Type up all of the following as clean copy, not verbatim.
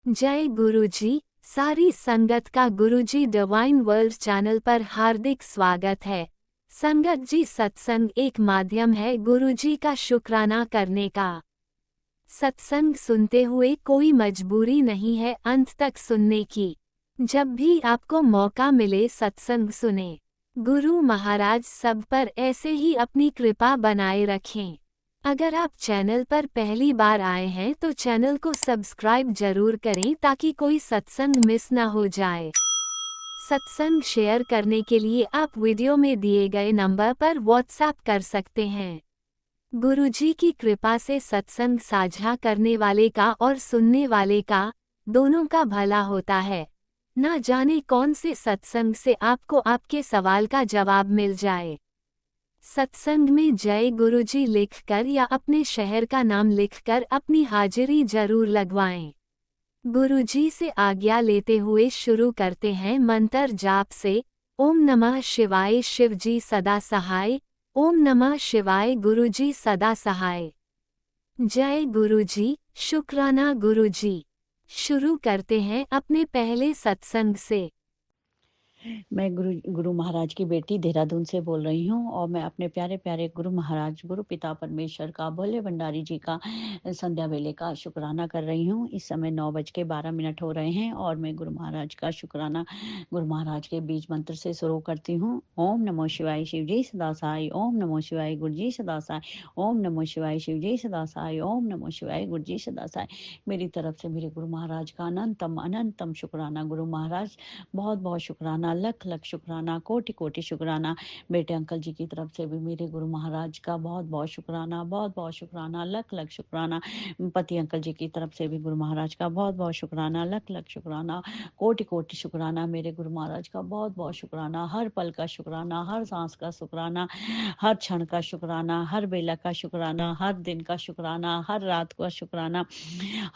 जय गुरुजी। सारी संगत का गुरुजी डिवाइन वर्ल्ड चैनल पर हार्दिक स्वागत है। संगत जी, सत्संग एक माध्यम है गुरुजी का शुक्राना करने का। सत्संग सुनते हुए कोई मजबूरी नहीं है अंत तक सुनने की। जब भी आपको मौका मिले सत्संग सुने। गुरु महाराज सब पर ऐसे ही अपनी कृपा बनाए रखें। अगर आप चैनल पर पहली बार आए हैं तो चैनल को सब्सक्राइब जरूर करें ताकि कोई सत्संग मिस ना हो जाए। सत्संग शेयर करने के लिए आप वीडियो में दिए गए नंबर पर व्हाट्सएप कर सकते हैं। गुरुजी की कृपा से सत्संग साझा करने वाले का और सुनने वाले का, दोनों का भला होता है। ना जाने कौन से सत्संग से आपको आपके सवाल का जवाब मिल जाए। सत्संग में जय गुरुजी लिखकर या अपने शहर का नाम लिखकर अपनी हाजिरी जरूर लगवाएं। गुरुजी से आज्ञा लेते हुए शुरू करते हैं मंत्र जाप से। ओम नमः शिवाय शिवजी सदा सहाय। ओम नमः शिवाय गुरुजी सदा सहाय। जय गुरुजी, शुक्राना गुरुजी। शुरू करते हैं अपने पहले सत्संग से। मैं गुरु महाराज की बेटी देहरादून से बोल रही हूँ और मैं अपने प्यारे प्यारे गुरु महाराज गुरु पिता परमेश्वर का भोले भंडारी जी का संध्या वेले का शुक्राना कर रही हूँ। इस समय 9:12 हो रहे हैं और मैं गुरु महाराज का शुक्राना गुरु महाराज के बीज मंत्र से शुरू करती हूँ। ओम नमो शिवाय शिव जी सदा साई। ओम नमो शिवाय गुरु जी सदा साई। ओम नमो शिवाय शिव जी सदा साई। ओम नमो शिवाय गुरु जी सदा साई। मेरी तरफ से मेरे गुरु महाराज का अनंतम अनंतम शुक्राना। गुरु महाराज बहुत बहुत शुक्राना, लख लख शुक्राना, कोटि कोटि शुक्राना। बेटे अंकल जी की तरफ से भी मेरे गुरु महाराज का बहुत बहुत शुक्राना, बहुत बहुत शुक्राना, लख लख शुक्राना। पति अंकल जी की तरफ से भी गुरु महाराज का बहुत बहुत शुक्राना, लख लख शुक्राना, कोटि कोटि शुक्राना। मेरे गुरु महाराज का बहुत बहुत शुक्राना, हर पल का शुक्राना, हर सांस का शुक्राना, हर क्षण का शुक्राना, हर बेला का शुक्राना, हर दिन का शुक्राना, हर रात का शुक्राना,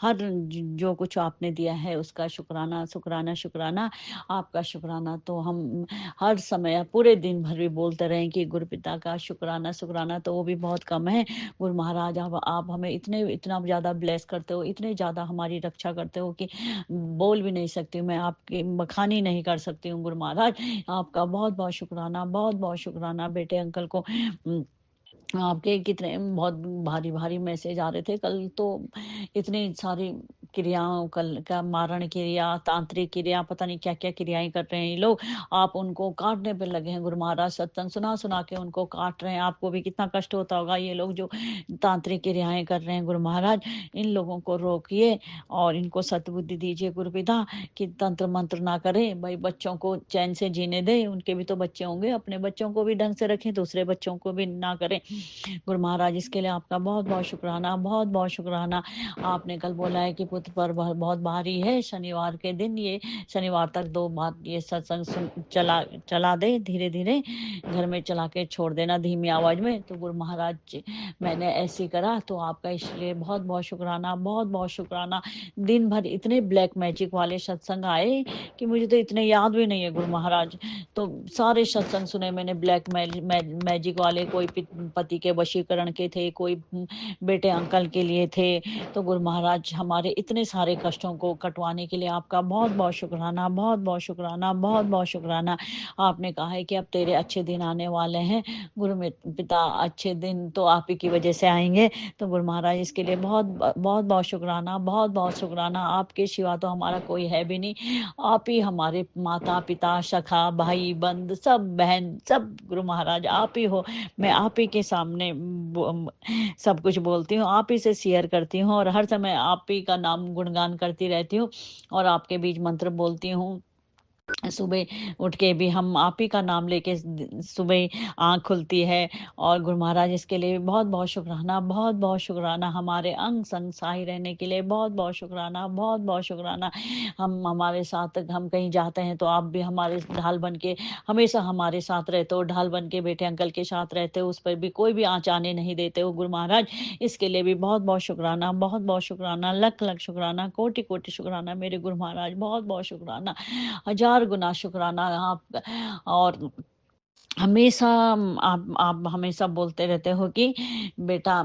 हर जो कुछ आपने दिया है उसका शुक्राना शुक्राना शुक्राना। आपका शुक्राना तो हम हर समय पूरे दिन भर भी बोलते रहें कि गुरु पिता का शुक्राना शुक्राना, तो वो भी बहुत कम है। गुरु महाराज आप हमें इतना ज़्यादा ब्लेस करते हो, इतने ज़्यादा हमारी रक्षा करते हो कि बोल भी नहीं सकती, मैं आपकी बखानी नहीं कर सकती हूँ। गुरु महाराज आपका बहुत बहुत शुक्राना, बहुत बहुत शुक्राना। बेटे अंकल को आपके कितने बहुत भारी भारी मैसेज आ रहे थे कल तो। इतनी सारी क्रियाओं कल का मारण क्रिया, तांत्रिक क्रिया, पता नहीं क्या क्या क्रियाएं कर रहे हैं ये लोग। आप उनको काटने पे लगे हैं। गुरु महाराज सत्संग सुना सुना के उनको काट रहे हैं। आपको भी कितना कष्ट होता होगा। ये लोग जो तांत्रिक क्रियाएं कर रहे हैं, गुरु महाराज इन लोगों को रोकिए और इनको सद्बुद्धि दीजिए गुरु पिता कि तंत्र मंत्र ना करें भाई। बच्चों को चैन से जीने दें, उनके भी तो बच्चे होंगे। अपने बच्चों को भी ढंग से रखें, दूसरे बच्चों को भी ना करें। गुरु महाराज इसके लिए आपका बहुत बहुत शुक्राना, बहुत बहुत शुक्राना। आपने कल बोला है कि पुत्र पर बहुत भारी है। शनिवार के दिन ये शनिवार तक 2 बार ये सत्संग चला दे, धीरे धीरे घर में चला के छोड़ देना धीमी आवाज में। तो गुरु महाराज जी मैंने ऐसे करा तो आपका इसलिए बहुत बहुत शुक्राना, बहुत बहुत शुक्राना। दिन भर इतने ब्लैक मैजिक वाले सत्संग आए कि मुझे तो इतने याद भी नहीं है गुरु महाराज। तो सारे सत्संग सुने मैंने ब्लैक मैजिक वाले। कोई पति के वशीकरण के थे, कोई बेटे अंकल के लिए थे। तो गुरु महाराज हमारे इतने सारे कष्टों को कटवाने के लिए आपका बहुत बहुत शुक्राना, बहुत बहुत शुक्राना, बहुत बहुत शुक्राना। आपने कहा है कि अब तेरे अच्छे दिन आने वाले हैं गुरु पिता। अच्छे दिन तो आप ही की वजह से आएंगे। तो गुरु महाराज इसके लिए बहुत बहुत बहुत शुक्राना, बहुत बहुत शुक्राना। आपके सिवा तो हमारा कोई है भी नहीं। आप ही हमारे माता पिता, सखा, भाई, बंद, सब बहन, सब गुरु महाराज आप ही हो। मैं आप ही के सामने सब कुछ बोलती हूँ, आप ही से शेयर करती हूँ और हर समय आप ही का नाम गुणगान करती रहती हूँ और आपके बीच मंत्र बोलती हूँ। सुबह उठ के भी हम आप ही का नाम लेके सुबह आँख खुलती है। और गुरु महाराज इसके लिए बहुत बहुत शुक्राना, बहुत बहुत शुक्राना। हमारे अंग संग सहाय रहने के लिए बहुत बहुत शुक्राना, बहुत बहुत शुक्राना। हम हमारे साथ हम कहीं जाते हैं तो आप भी हमारे ढाल बन के हमेशा हमारे साथ रहते हो। ढाल बन के बेटे अंकल के साथ रहते हो, उस पर भी कोई भी आँच आने नहीं देते हो गुरु महाराज। इसके लिए भी बहुत बहुत शुक्राना, बहुत बहुत शुक्राना, लख लख शुक्राना, कोटि कोटि शुक्राना। मेरे गुरु महाराज बहुत बहुत शुक्राना, हजार गुना शुक्राना। आप और हमेशा आप हमेशा बोलते रहते हो कि बेटा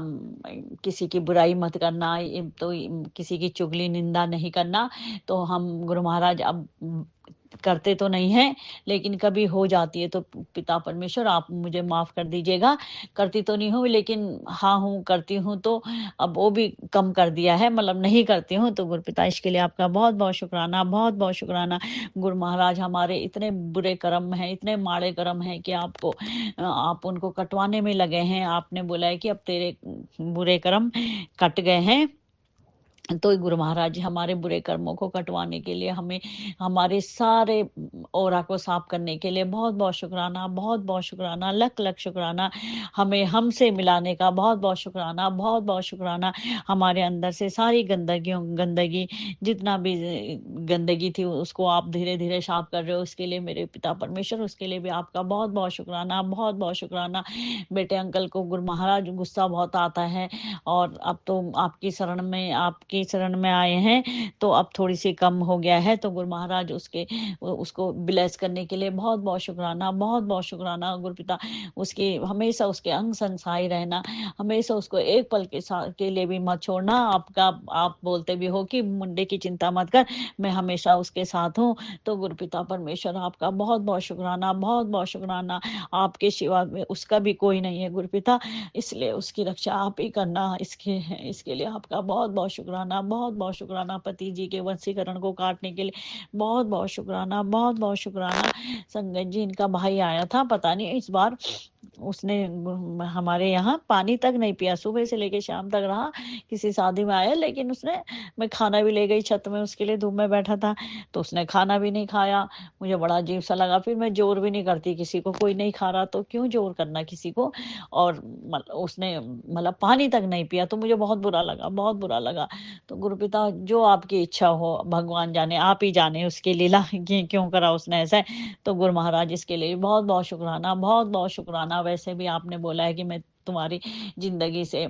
किसी की बुराई मत करना, किसी की चुगली निंदा नहीं करना। तो हम गुरु महाराज अब करते तो नहीं हैं, लेकिन कभी हो जाती है तो पिता परमेश्वर आप मुझे माफ़ कर दीजिएगा। करती तो नहीं हूँ, लेकिन हाँ हूँ, करती हूँ तो अब वो भी कम कर दिया है, मतलब नहीं करती हूँ। तो गुरुपिता इसके लिए आपका बहुत-बहुत शुक्राना, बहुत-बहुत शुक्राना। गुरु महाराज हमारे इतने बुरे कर्म हैं, इतने माड़े कर्म हैं कि आप उनको कटवाने में लगे हैं। आपने बोला है कि अब तेरे बुरे कर्म कट गए हैं। तो गुरु महाराज जी हमारे बुरे कर्मों को कटवाने के लिए, हमें हमारे सारे ओरा को साफ करने के लिए बहुत-बहुत शुक्राना, बहुत-बहुत शुक्राना, लख-लख शुक्राना। हमें हमसे मिलाने का बहुत-बहुत शुक्राना, बहुत-बहुत शुक्राना। हमारे अंदर से सारी गंदगी जितना भी गंदगी थी उसको आप धीरे-धीरे साफ कर रहे हो, उसके लिए मेरे पिता परमेश्वर, उसके लिए भी आपका बहुत-बहुत शुक्राना, बहुत-बहुत शुक्राना। बेटे अंकल को गुरु महाराज गुस्सा बहुत आता है, और अब तो आपकी शरण में आए हैं, तो अब थोड़ी-सी कम हो गया है। तो गुरु महाराज उसको ब्लेस करने के लिए बहुत-बहुत शुक्राना, बहुत-बहुत शुक्राना गुरुपिता। उसकी हमेशा उसके अंग संग सहाय रहना, हमेशा उसको एक पल के लिए भी मत छोड़ना। आप बोलते भी हो कि मुंडे की चिंता मत कर, मैं हमेशा उसके साथ हूँ। तो गुरुपिता परमेश्वर आपका बहुत-बहुत शुक्राना, बहुत-बहुत शुक्राना। आपके सिवा में उसका भी कोई नहीं है गुरुपिता, इसलिए उसकी रक्षा आप ही करना। इसके लिए आपका बहुत-बहुत शुक्राना, बहुत-बहुत शुक्राना। पति जी के वशीकरण को काटने के लिए बहुत-बहुत शुक्राना, बहुत-बहुत शुक्राना। संगत जी इनका भाई आया था, पता नहीं इस बार उसने हमारे यहाँ पानी तक नहीं पिया, सुबह से लेके शाम तक रहा। किसी शादी में आया, लेकिन मैं खाना भी ले गई छत में, उसके लिए धूप में बैठा था, तो उसने खाना भी नहीं खाया। मुझे बड़ा अजीब सा लगा। फिर मैं जोर भी नहीं करती किसी को, कोई नहीं खा रहा तो क्यों जोर करना किसी को। और उसने मतलब पानी तक नहीं पिया, तो मुझे बहुत बुरा लगा, बहुत बुरा लगा। तो गुरुपिता जो आपकी इच्छा हो, भगवान जाने, आप ही जाने उसकी लीला कि क्यों करा उसने ऐसा। तो गुरु महाराज इसके लिए बहुत-बहुत शुक्राना, बहुत-बहुत शुक्राना। वैसे भी आपने बोला है कि मैं तुम्हारी ज़िंदगी से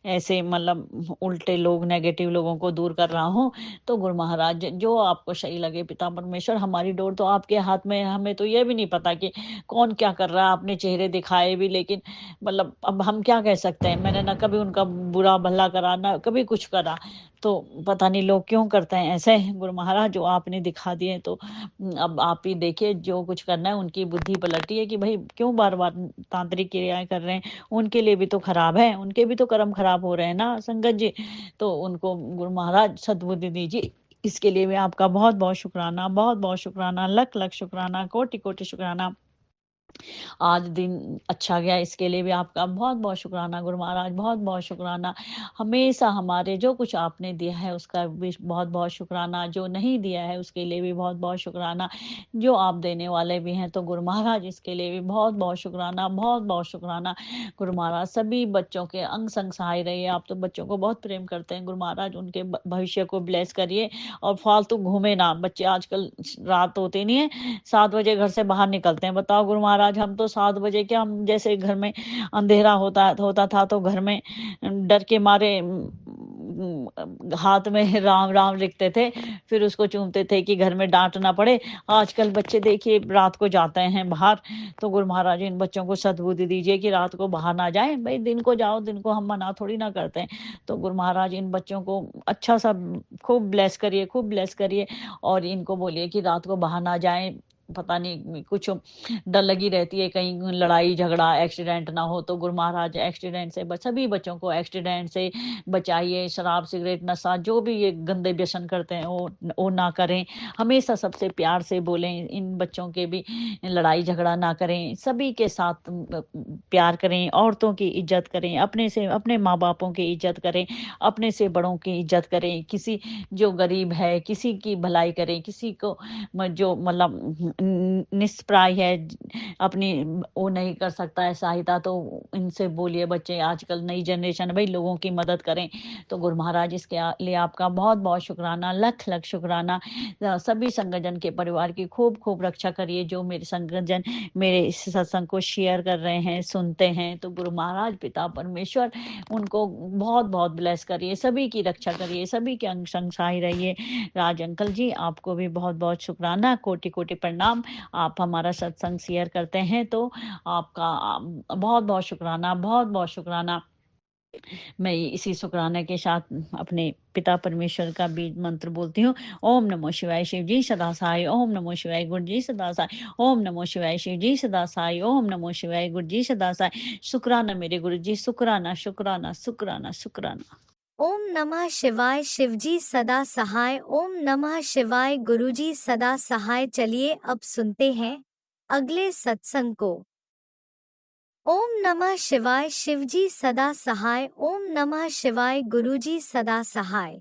ऐसे मतलब उल्टे लोग, नेगेटिव लोगों को दूर कर रहा हूँ। तो गुरु महाराज जो आपको सही लगे पिता परमेश्वर, हमारी डोर तो आपके हाथ में है। हमें तो ये भी नहीं पता कि कौन क्या कर रहा है, आपने चेहरे दिखाए भी, लेकिन मतलब अब हम क्या कह सकते हैं। मैंने ना कभी उनका बुरा भला करा, ना कभी कुछ करा। तो पता नहीं लोग क्यों करते हैं ऐसे। गुरु महाराज जो आपने दिखा दिए, तो अब आप ही देखिए, जो कुछ करना है उनकी बुद्धि पलटी है कि भाई क्यों बार-बार तांत्रिक क्रियाएँ कर रहे हैं। उनके लिए भी तो खराब है, उनके भी तो कर्म खराब हो रहे हैं ना संगत जी। तो उनको गुरु महाराज सद्बुद्धि दीजिए। इसके लिए भी आपका बहुत-बहुत शुक्राना, बहुत-बहुत शुक्राना, लख-लख शुक्राना, कोटि-कोटि शुक्राना। आज दिन अच्छा गया, इसके लिए भी आपका बहुत-बहुत शुक्राना गुरु महाराज, बहुत-बहुत शुक्राना। हमेशा हमारे जो कुछ आपने दिया है उसका भी बहुत-बहुत शुक्राना, जो नहीं दिया है उसके लिए भी बहुत-बहुत शुक्राना। जो आप देने वाले भी हैं, तो गुरु महाराज इसके लिए भी बहुत-बहुत शुक्राना, बहुत-बहुत शुक्राना। गुरु महाराज सभी बच्चों के अंग संग सहाय रहिए। आप तो बच्चों को बहुत प्रेम करते हैं गुरु महाराज, उनके भविष्य को ब्लेस करिए, और फालतू घूमे ना। बच्चे आजकल रात होती नहीं है, 7 बजे घर से बाहर निकलते हैं। बताओ गुरु महाराज, हम तो 7 बजे क्या, हम जैसे घर में अंधेरा होता था तो घर में डर के मारे हाथ में राम राम लिखते थे, फिर उसको चूमते थे कि घर में डांट ना पड़े। आजकल बच्चे देखिए रात को जाते हैं बाहर। तो गुरु महाराज इन बच्चों को सद्बुद्धि दीजिए कि रात को बाहर ना जाए। भाई दिन को जाओ, दिन को हम मना थोड़ी ना करते हैं। तो गुरु महाराज इन बच्चों को अच्छा सा खूब ब्लेस करिए, खूब ब्लेस करिए, और इनको बोलिए कि रात को बाहर ना जाएँ। पता नहीं कुछ डर लगी रहती है, कहीं लड़ाई झगड़ा एक्सीडेंट ना हो। तो गुरु महाराज एक्सीडेंट से सभी बच्चों को एक्सीडेंट से बचाइए। शराब सिगरेट नशा जो भी ये गंदे व्यसन करते हैं वो ना करें। हमेशा सबसे प्यार से बोलें, इन बच्चों के भी लड़ाई झगड़ा ना करें, सभी के साथ प्यार करें, औरतों की इज्जत करें, अपने माँ बापों की इज्जत करें, अपने से बड़ों की इज्जत करें। किसी जो गरीब है किसी की भलाई करें, किसी को जो मतलब निष्प्राय है, अपनी वो नहीं कर सकता है सहायता, तो इनसे बोलिए बच्चे, आजकल नई जनरेशन भाई लोगों की मदद करें। तो गुरु महाराज इसके लिए आपका बहुत बहुत शुक्राना, लख लख शुक्राना। सभी संगठन के परिवार की खूब खूब रक्षा करिए। जो मेरे संगठन मेरे इस सत्संग को शेयर कर रहे हैं, सुनते हैं, तो गुरु महाराज पिता परमेश्वर उनको बहुत बहुत ब्लेस करिए, सभी की रक्षा करिए, सभी के अंग संग सहाय रहिए। राज अंकल जी आपको भी बहुत बहुत शुक्राना, कोटि कोटि प्रणाम। आप हमारा सत्संग शेयर करते हैं, तो आपका बहुत-बहुत शुकराना, बहुत-बहुत शुकराना। मैं इसी शुकराने के साथ अपने पिता परमेश्वर का बीज मंत्र बोलती हूँ। ओम नमो शिवाय शिव जी सदा सहाय, ओम नमो शिवाय गुरु जी सदा सहाय, ओम नमो शिवाय शिव जी सदा सहाय, ओम नमो शिवाय गुरु जी सदा सहाय। शुकराना मेरे गुरु जी, शुकराना, शुकराना, शुकराना, शुकराना। ओम नमः शिवाय शिवजी सदा सहाय। ओम नमः शिवाय गुरुजी सदा सहाय। चलिए अब सुनते हैं अगले सत्संग को। ओम नमः शिवाय शिवजी सदा सहाय। ओम नमः शिवाय गुरुजी सदा सहाय।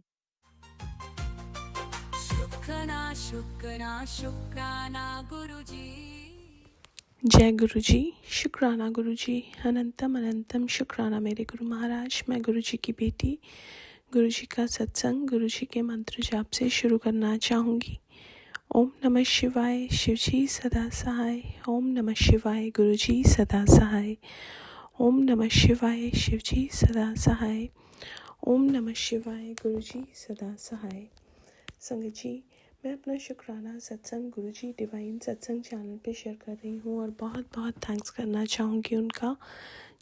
शुक्राना शुक्राना शुक्राना गुरुजी। जय गुरु जी, शुक्राना गुरु जी, अनंतम अनंतम शुक्राना मेरे गुरु महाराज। मैं गुरु जी की बेटी गुरु जी का सत्संग गुरु जी के मंत्र जाप से शुरू करना चाहूँगी। ओम नमः शिवाय शिव जी सदा सहाय, ओम नमः शिवाय गुरु जी सदा सहाय, ओम नमः शिवाय शिव जी सदा सहाय, ओम नमः शिवाय गुरु जी सदा सहाय। संगत जी, मैं अपना शुक्राना सत्संग गुरु जी डिवाइन सत्संग चैनल पे शेयर कर रही हूँ और बहुत बहुत थैंक्स करना चाहूँगी उनका,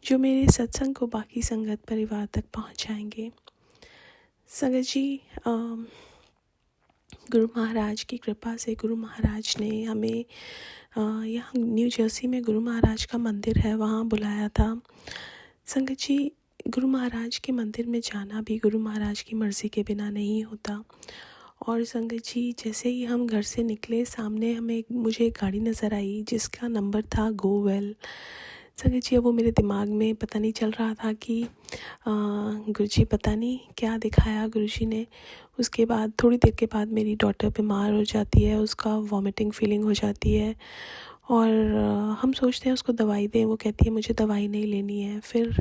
जो मेरे सत्संग को बाकी संगत परिवार तक पहुँचाएंगे। संगत जी, गुरु महाराज की कृपा से गुरु महाराज ने हमें यहाँ न्यू जर्सी में गुरु महाराज का मंदिर है, वहाँ बुलाया था। संगत जी, गुरु महाराज के मंदिर में जाना भी गुरु महाराज की मर्ज़ी के बिना नहीं होता। और संगत जी, जैसे ही हम घर से निकले, सामने मुझे एक गाड़ी नज़र आई जिसका नंबर था गोवेल। संगत जी, अब वो मेरे दिमाग में पता नहीं चल रहा था कि गुरुजी पता नहीं क्या दिखाया गुरुजी ने। उसके बाद थोड़ी देर के बाद मेरी डॉटर बीमार हो जाती है, उसका वॉमिटिंग फीलिंग हो जाती है और हम सोचते हैं उसको दवाई दें, वो कहती है मुझे दवाई नहीं लेनी है। फिर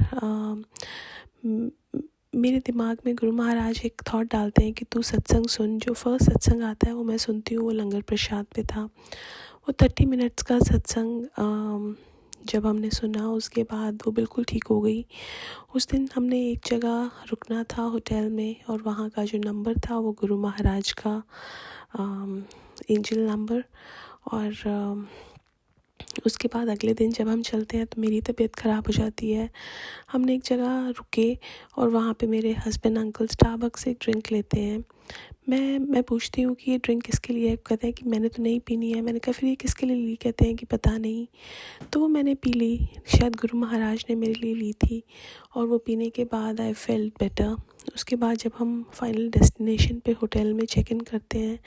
मेरे दिमाग में गुरु महाराज एक थॉट डालते हैं कि तू सत्संग सुन। जो फर्स्ट सत्संग आता है वो मैं सुनती हूँ, वो लंगर प्रसाद पे था। वो 30 मिनट्स का सत्संग जब हमने सुना, उसके बाद वो बिल्कुल ठीक हो गई। उस दिन हमने एक जगह रुकना था होटल में, और वहाँ का जो नंबर था वो गुरु महाराज का एंजल नंबर। और उसके बाद अगले दिन जब हम चलते हैं तो मेरी तबीयत ख़राब हो जाती है। हमने एक जगह रुके और वहाँ पे मेरे हस्बैंड अंकल स्टारबक्स से एक ड्रिंक लेते हैं। मैं पूछती हूँ कि ये ड्रिंक किसके लिए है? कहते हैं कि मैंने तो नहीं पीनी है। मैंने कहा फिर ये किसके लिए ली? कहते हैं कि पता नहीं। तो वो मैंने पी ली, शायद गुरु महाराज ने मेरे लिए ली थी। और वो पीने के बाद आई फेल्ट बेटर। उसके बाद जब हम फाइनल डेस्टिनेशन पे होटल में चेक इन करते हैं,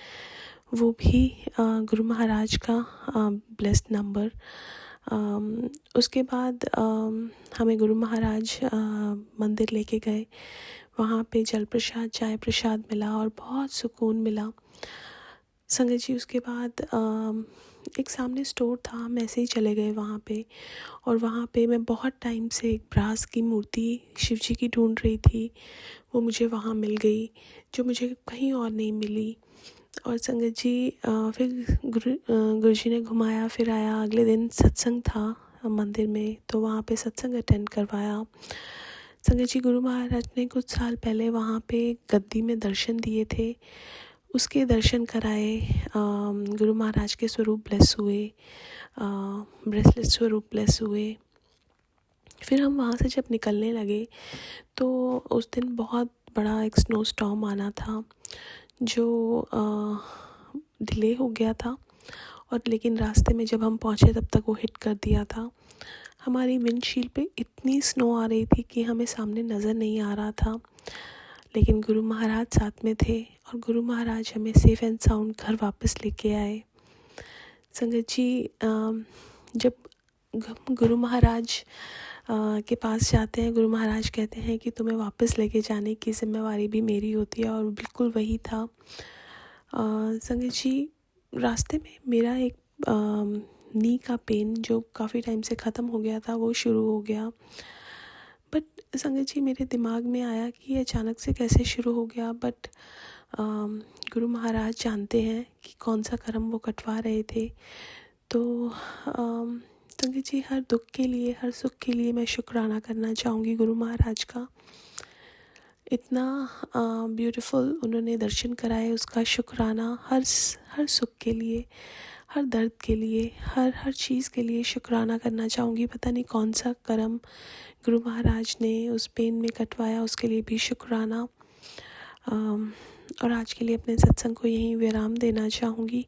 वो भी गुरु महाराज का ब्लेस्ड नंबर। उसके बाद हमें गुरु महाराज मंदिर लेके गए। वहाँ पे जल प्रसाद, चाय प्रसाद मिला और बहुत सुकून मिला। संगत जी, उसके बाद एक सामने स्टोर था, हम ऐसे ही चले गए वहाँ पे। और वहाँ पे मैं बहुत टाइम से एक ब्रास की मूर्ति शिव जी की ढूंढ रही थी। वो मुझे वहाँ मिल गई, जो मुझे कहीं और नहीं मिली। और संगत जी, फिर गुरुजी ने घुमाया फिराया। अगले दिन सत्संग था मंदिर में, तो वहाँ पे सत्संग अटेंड करवाया। संगत जी, गुरु महाराज ने कुछ साल पहले वहाँ पे गद्दी में दर्शन दिए थे, उसके दर्शन कराए। गुरु महाराज के स्वरूप ब्लेस हुए, ब्रेसलेट स्वरूप ब्लेस हुए। फिर हम वहाँ से जब निकलने लगे तो उस दिन बहुत बड़ा एक स्नो स्टॉर्म आना था, जो डिले हो गया था। और लेकिन रास्ते में जब हम पहुँचे तब तक वो हिट कर दिया था। हमारी विंडशील्ड पे इतनी स्नो आ रही थी कि हमें सामने नज़र नहीं आ रहा था। लेकिन गुरु महाराज साथ में थे और गुरु महाराज हमें सेफ़ एंड साउंड घर वापस लेके आए। संगत जी, जब गुरु महाराज के पास जाते हैं, गुरु महाराज कहते हैं कि तुम्हें वापस लेके जाने की जिम्मेवारी भी मेरी होती है, और बिल्कुल वही था। संगत जी, रास्ते में मेरा एक नी का पेन जो काफ़ी टाइम से ख़त्म हो गया था, वो शुरू हो गया। बट संगत जी, मेरे दिमाग में आया कि ये अचानक से कैसे शुरू हो गया। बट गुरु महाराज जानते हैं कि कौन सा कर्म वो कटवा रहे थे। तो संगत जी, हर दुख के लिए, हर सुख के लिए मैं शुक्राना करना चाहूँगी गुरु महाराज का। इतना ब्यूटीफुल उन्होंने दर्शन कराए, उसका शुक्राना हर सुख के लिए, हर दर्द के लिए, हर हर चीज़ के लिए शुक्राना करना चाहूँगी। पता नहीं कौन सा कर्म गुरु महाराज ने उस पेन में कटवाया, उसके लिए भी शुक्राना। और आज के लिए अपने सत्संग को यहीं विराम देना चाहूँगी।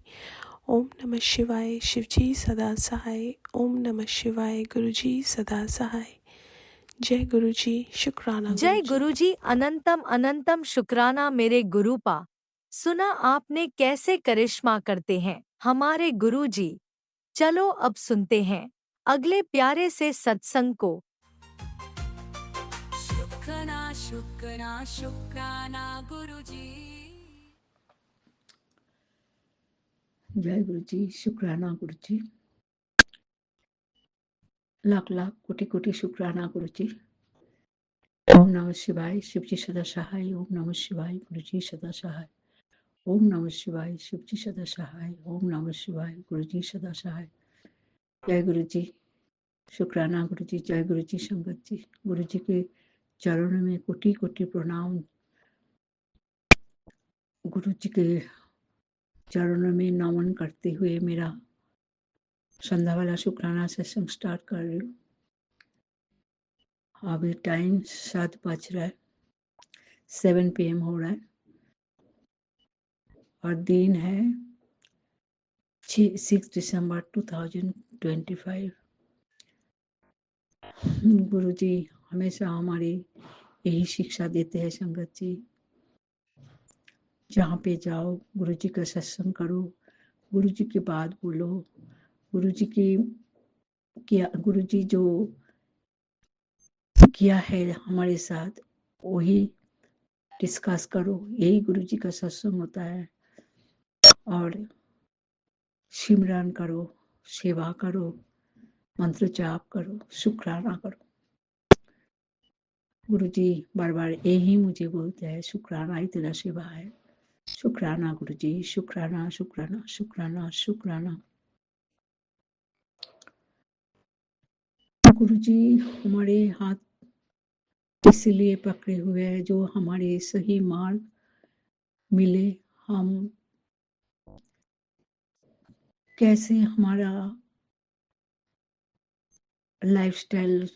ओम नमः शिवाय। शिवजी सदा सहाय। ओम नमः शिवाय। गुरुजी सदा सहाय। जय गुरुजी। शुक्राना जय गुरुजी। गुरुजी। अनंतम अनंतम शुक्राना मेरे गुरुपा। सुना आपने कैसे करिश्मा करते हैं हमारे गुरुजी। चलो अब सुनते हैं अगले प्यारे से सत्संग को। शुक्राना शुक्राना शुक्राना गुरुजी। जय गुरु जी। शुक्राना गुरु जी। लाख लाख कोटि कोटि शुक्राना गुरु जी। ओम नमः शिवाय। शिव जी सदा सहाय। ओम नमः शिवाय। गुरु जी सदा सहाय। ओम नमः शिवाय। शिव जी सदा सहाय। ओम नमः शिवाय। गुरु जी सदा सहाय। जय गुरु जी। शुक्राना गुरु जी। जय गुरु जी। संगत जी, गुरु जी के चरणों में कोटि कोटि प्रणाम। गुरु जी के चरणों में नमन करते हुए मेरा संध्या वाला शुक्राना सत्संग स्टार्ट कर रही हूँ। अभी टाइम 7 बज रहा है, 7 PM हो रहा है और दिन है 6 दिसंबर 2025। गुरु जी हमेशा हमारी यही शिक्षा देते हैं संगत जी, जहाँ पे जाओ गुरु जी का सत्संग करो, गुरु जी की बात बोलो, गुरु जी जो किया है हमारे साथ वही डिस्कस करो। यही गुरु जी का सत्संग होता है। और सिमरन करो, सेवा करो, मंत्र जाप करो, शुक्राना करो। गुरु जी बार बार यही मुझे बोलते हैं, शुक्राना ही तेरा सेवा है। शुक्राना गुरु जी। शुक्राना शुक्राना शुक्राना शुक्राना। गुरु जी हमारे हाथ इसलिए पकड़े हुए हैं जो हमारे सही मार्ग मिले, हम कैसे हमारा लाइफस्टाइल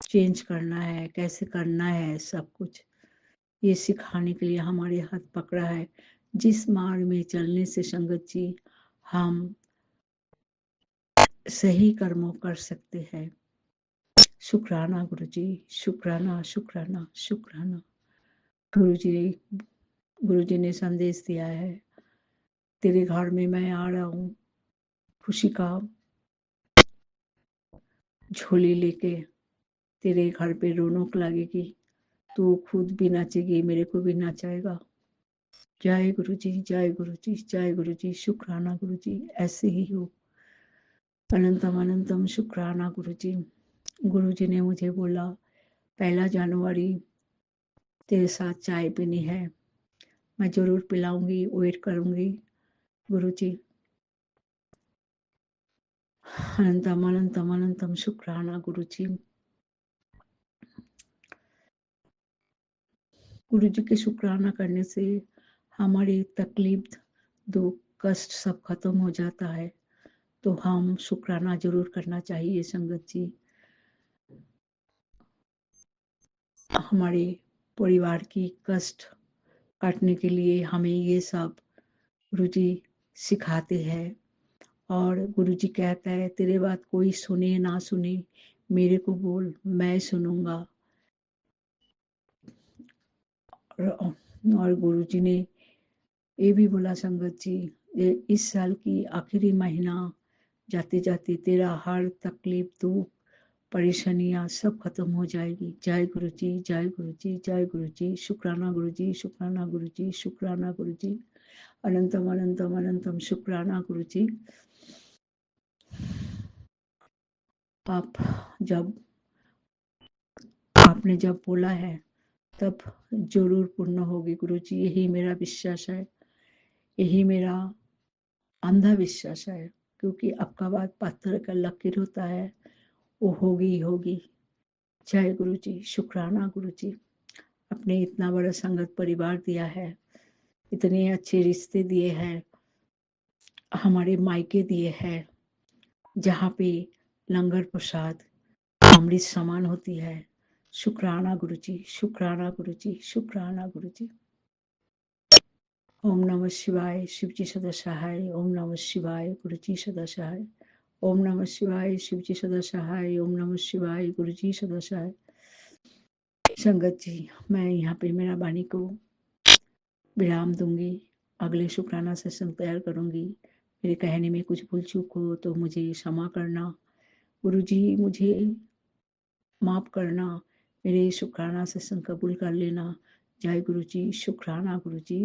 चेंज करना है, कैसे करना है, सब कुछ ये सिखाने के लिए हमारे हाथ पकड़ा है। जिस मार्ग में चलने से संगत जी हम सही कर्मों कर सकते हैं। शुक्राना गुरु जी। शुक्राना शुक्राना शुक्राना। गुरु जी ने संदेश दिया है, तेरे घर में मैं आ रहा हूँ, खुशी का झोली लेके तेरे घर पे रौनक लगेगी, तू खुद भी नाचेगी, मेरे को भी नचाएगा। जय गुरु जी। जय गुरु जी। जय गुरु जी। शुक्राना गुरु जी। ऐसे ही हो। अनंतम अनंतम शुक्राना गुरु जी। गुरु जी ने मुझे बोला 1 जनवरी तेरे साथ चाय पीनी है, मैं जरूर पिलाऊंगी, वेट करूंगी। गुरु जी अनंतम अनंतम अनंतम शुक्राना गुरु जी। गुरु जी के शुक्राना करने से हमारी तकलीफ, दुख, कष्ट सब खत्म हो जाता है। तो हम शुक्राना जरूर करना चाहिए संगत जी। हमारे परिवार की कष्ट काटने के लिए हमें ये सब गुरु जी सिखाते हैं। और गुरु जी कहता है, तेरे बात कोई सुने ना सुने, मेरे को बोल, मैं सुनूंगा। और गुरु जी ने ये भी बोला संगत जी, इस साल की आखिरी महीना जाते जाते तेरा हर तकलीफ, दुख, परेशानियां सब खत्म हो जाएगी। जय गुरु जी। जय गुरु जी। जय गुरु जी। शुक्राना गुरु जी। शुक्राना गुरु जी। शुक्राना गुरु जी। अनंतम अनंतम अनंतम शुक्राना गुरु जी। आपने जब बोला है तब जरूर पूर्ण होगी गुरु जी, यही मेरा विश्वास है, यही मेरा अंधा विश्वास है। क्योंकि आपका बात पत्थर का लकीर होता है, वो होगी ही होगी। जय गुरु जी। शुक्राना गुरु जी। अपने इतना बड़ा संगत परिवार दिया है, इतने अच्छे रिश्ते दिए हैं, हमारे मायके दिए है, जहाँ पे लंगर प्रसाद अमृत समान होती है। शुक्राना गुरुजी, शुक्राना गुरुजी, शुक्राना गुरुजी। ओम नमः शिवाय, शिवजी सदा सहाय। ओम नमः शिवाय, गुरुजी सदा सहाय। ओम नमः शिवाय, शिवजी सदा सहाय। ओम नमः शिवाय, गुरुजी सदा सहाय। संगत जी, मैं यहाँ पे मेरा वाणी को विराम दूंगी। अगले शुक्राना सत्संग तैयार करूंगी। मेरे कहने में कुछ भूल चूक हो तो मुझे क्षमा करना। गुरुजी मुझे माफ करना। मेरे शुक्राना सत्संग कबूल कर लेना। जय गुरुजी, शुक्राना गुरुजी,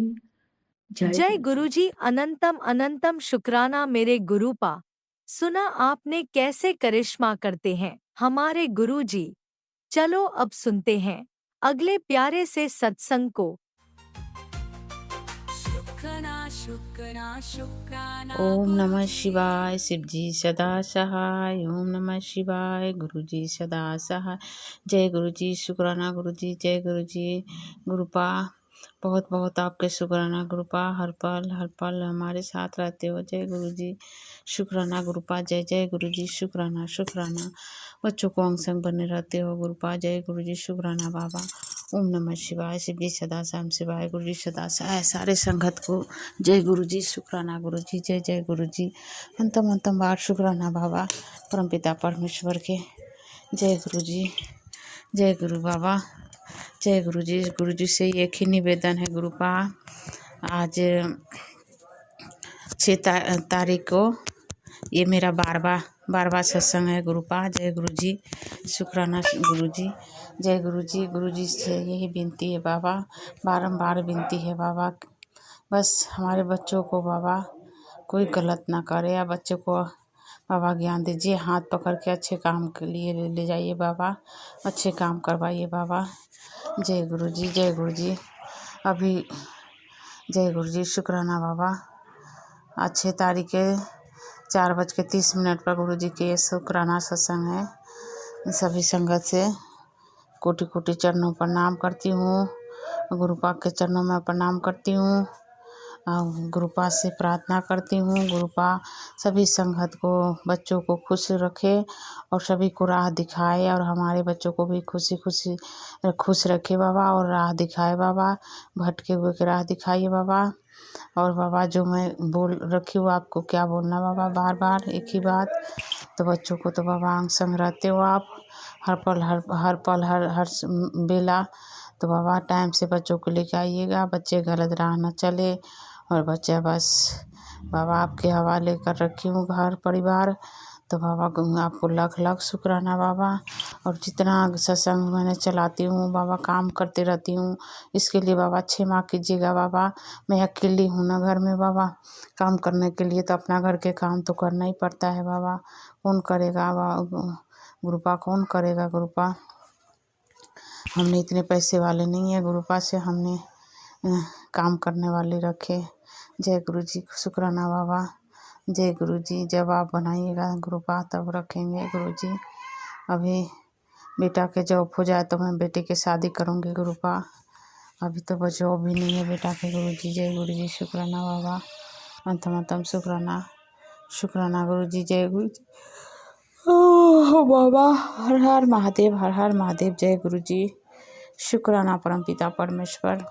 जय जय गुरुजी। गुरुजी, अनंतम अनंतम शुक्राना मेरे गुरुपा। सुना आपने कैसे करिश्मा करते हैं हमारे गुरुजी। चलो अब सुनते हैं अगले प्यारे से सत्संग को। शुक्राना शुक्राना शुक्राना ओम नमः गुरुजी। शिवाय, शिवजी सदा सहाय। ओम नमः शिवाय, गुरुजी सदा सहाय। जय गुरुजी, शुक्राना गुरुजी, जय गुरुजी गुरुपा। बहुत बहुत आपके शुक्राना गुरुपा, हर पल हमारे साथ रहते हो। जय गुरुजी, शुक्राना गुरुपा, जय जय गुरुजी, शुक्राना शुक्राना। बच्चों को अंग संग बने रहते हो गुरुपा। जय गुरुजी, शुक्राना बाबा। ओम नमः शिवाय, शिवजी सदा शाम शिवाय, गुरुजी सदा सहाय। सारे संगत को जय गुरुजी, शुक्राना गुरुजी, जय जय गुरुजी। अंतम अंतम बार शुक्राना बाबा परमपिता परमेश्वर के। जय गुरुजी, जय गुरु बाबा, जय गुरुजी। गुरुजी से एक ही निवेदन है गुरुपा, आज 6 तारीख को ये मेरा बारवा सत्संग है गुरुपा। जय गुरुजी, शुक्राना गुरुजी, जय गुरुजी। गुरुजी से यही विनती है बाबा, बारंबार विनती है बाबा, बस हमारे बच्चों को बाबा कोई गलत ना करे, या बच्चों को बाबा ज्ञान दीजिए। हाथ पकड़ के अच्छे काम के लिए ले जाइए बाबा, अच्छे काम करवाइए बाबा। जय गुरुजी, जय गुरुजी। अभी जय गुरुजी, शुक्राना बाबा। आज 6 तारीख के 4:30 पर गुरुजी के शुक्राना सत्संग है। सभी संगत से कोटि कोटि चरणों पर प्रणाम करती हूँ। गुरुपा के चरणों में प्रणाम करती हूँ। गुरुपा से प्रार्थना करती हूँ, गुरुपा सभी संगत को, बच्चों को खुश रखे और सभी को राह दिखाए, और हमारे बच्चों को भी खुश रखे बाबा, और राह दिखाए बाबा, भटके हुए की राह दिखाइए बाबा। और बाबा जो मैं बोल रखी हूँ आपको क्या बोलना बाबा, बार बार एक ही बात। तो बच्चों को तो बाबा अंग संग रहते हो आप, हर पल हर बेला। तो बाबा टाइम से बच्चों को लेके आइएगा, बच्चे गलत राह न चले। और बच्चा बस बाबा आपके हवाले कर रखी हूँ घर परिवार। तो बाबा आपको लाख लाख शुक्राना बाबा। और जितना सत्संग मैंने चलाती हूँ बाबा, काम करते रहती हूँ, इसके लिए बाबा क्षमा कीजिएगा बाबा। मैं अकेली हूँ ना घर में बाबा, काम करने के लिए तो अपना घर के काम तो करना ही पड़ता है बाबा। कौन करेगा गुरुपा, कौन करेगा गुरुपा। हमने इतने पैसे वाले नहीं है गुरुपा से हमने काम करने वाले रखे। जय गुरुजी, शुक्राना बाबा। जय गुरुजी, जब आप बनाइएगा गुरुपा तब रखेंगे गुरुजी। अभी बेटा के जॉब हो जाए तो मैं बेटे की शादी करूँगी गुरुपा, अभी तो जॉब भी नहीं है बेटा के गुरुजी। जय गुरुजी, शुक्राना बाबा। अंतम शुक्राना, शुक्राना गुरुजी, जय गुरुजी। ओह बाबा, हर हर महादेव, हर हर महादेव। जय गुरुजी, शुक्राना परमपिता परमेश्वर।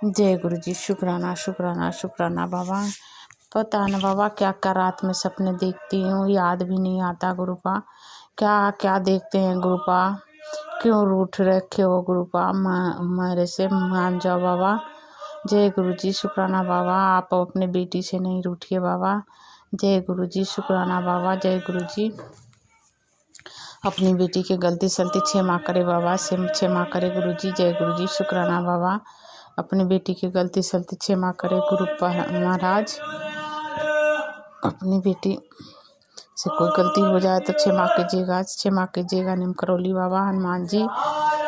जय गुरुजी, शुक्राना शुक्राना शुक्राना बाबा। पता न बाबा क्या क्या रात में सपने देखती हूँ, याद भी नहीं आता गुरुपा। क्या क्या देखते हैं गुरुपा, क्यों रूठ रखे हो गुरुपा, मेरे से मान जाओ बाबा। जय गुरुजी, शुक्राना बाबा। आप अपने बेटी से नहीं रूठिए बाबा। जय गुरुजी, शुक्राना बाबा। जय गुरुजी, अपनी बेटी की गलती सलती क्षमा करे बाबा, से क्षमा करे गुरुजी। जय गुरुजी, शुक्राना बाबा। अपनी बेटी की गलती सलती क्षमा करे गुरुपा महाराज। अपनी बेटी से कोई गलती हो जाए तो क्षमा कीजिएगा, क्षमा कीजिएगा। निम करोली बाबा, हनुमान जी,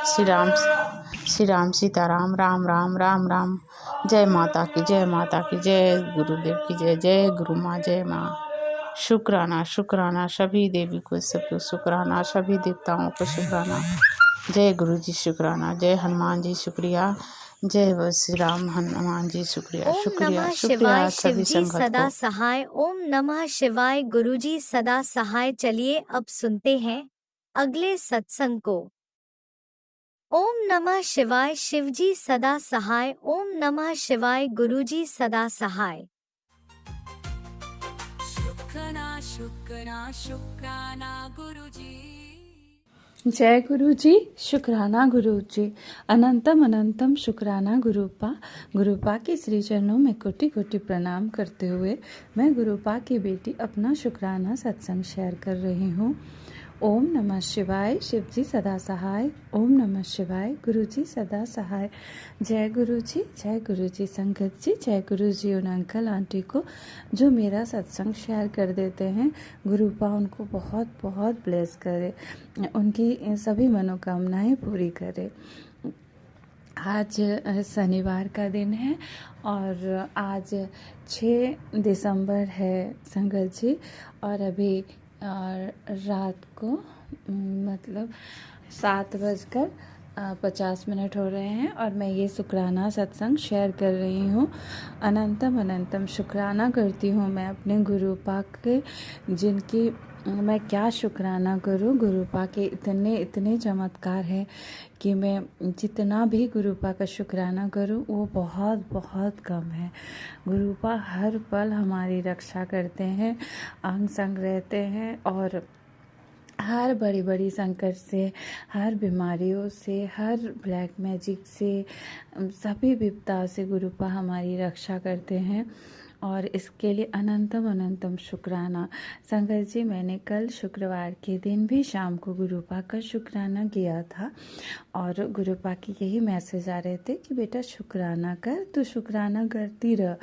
श्री राम सीताराम, राम राम राम राम। जय माता की, जय माता की, जय गुरुदेव की, जय जय गुरु माँ, जय माँ। शुक्राना शुक्राना सभी देवी को, सबको शुक्राना, सभी देवताओं को शुक्राना। जय गुरु जी, शुक्राना। जय हनुमान जी, शुक्रिया। जय श्री राम हनुमान जी। शुक्रिया ओम शुक्रिया नमः शुक्रिया शिवाय। सभी शिवजी संगत सदा को। सहाय। ओम नमः शिवाय। गुरुजी सदा सहाय। चलिए अब सुनते हैं अगले सत्संग को। ओम नमः शिवाय। शिवजी सदा सहाय। ओम नमः शिवाय। गुरुजी सदा सहाय। शुक्राना शुक्राना शुक्राना गुरुजी। जय गुरु जी। शुक्राना गुरु जी। अनंतम अनंतम शुक्राना गुरुपा। गुरुपा के श्री चरणों में कोटि कोटि प्रणाम करते हुए मैं गुरुपा की बेटी अपना शुक्राना सत्संग शेयर कर रही हूँ। ओम नमः शिवाय। शिवजी सदा सहाय। ओम नमः शिवाय। गुरुजी सदा सहाय। जय गुरु जी। जय गुरु जी। संगत जी, जय गुरु जी। उन अंकल आंटी को जो मेरा सत्संग शेयर कर देते हैं, गुरुपा उनको बहुत बहुत ब्लेस करे, उनकी सभी मनोकामनाएं पूरी करे। आज शनिवार का दिन है और आज 6 दिसंबर है संगत जी, और अभी रात को मतलब 7:50 हो रहे हैं और मैं ये शुक्राना सत्संग शेयर कर रही हूँ। अनंतम अनंतम शुक्राना करती हूँ मैं अपने गुरुपा के, जिनकी मैं क्या शुक्राना करूँ। गुरुपा के इतने इतने चमत्कार हैं कि मैं जितना भी गुरुपा का शुक्राना करूँ वो बहुत बहुत कम है। गुरुपा हर पल हमारी रक्षा करते हैं, अंग संग रहते हैं, और हर बड़ी बड़ी संकट से, हर बीमारियों से, हर ब्लैक मैजिक से, सभी विपदा से गुरुपा हमारी रक्षा करते हैं, और इसके लिए अनंतम अनंतम शुक्राना। संगत जी, मैंने कल शुक्रवार के दिन भी शाम को गुरुपा का शुक्राना किया था, और गुरुपा की यही मैसेज आ रहे थे कि बेटा शुक्राना कर, तो शुक्राना करती रह,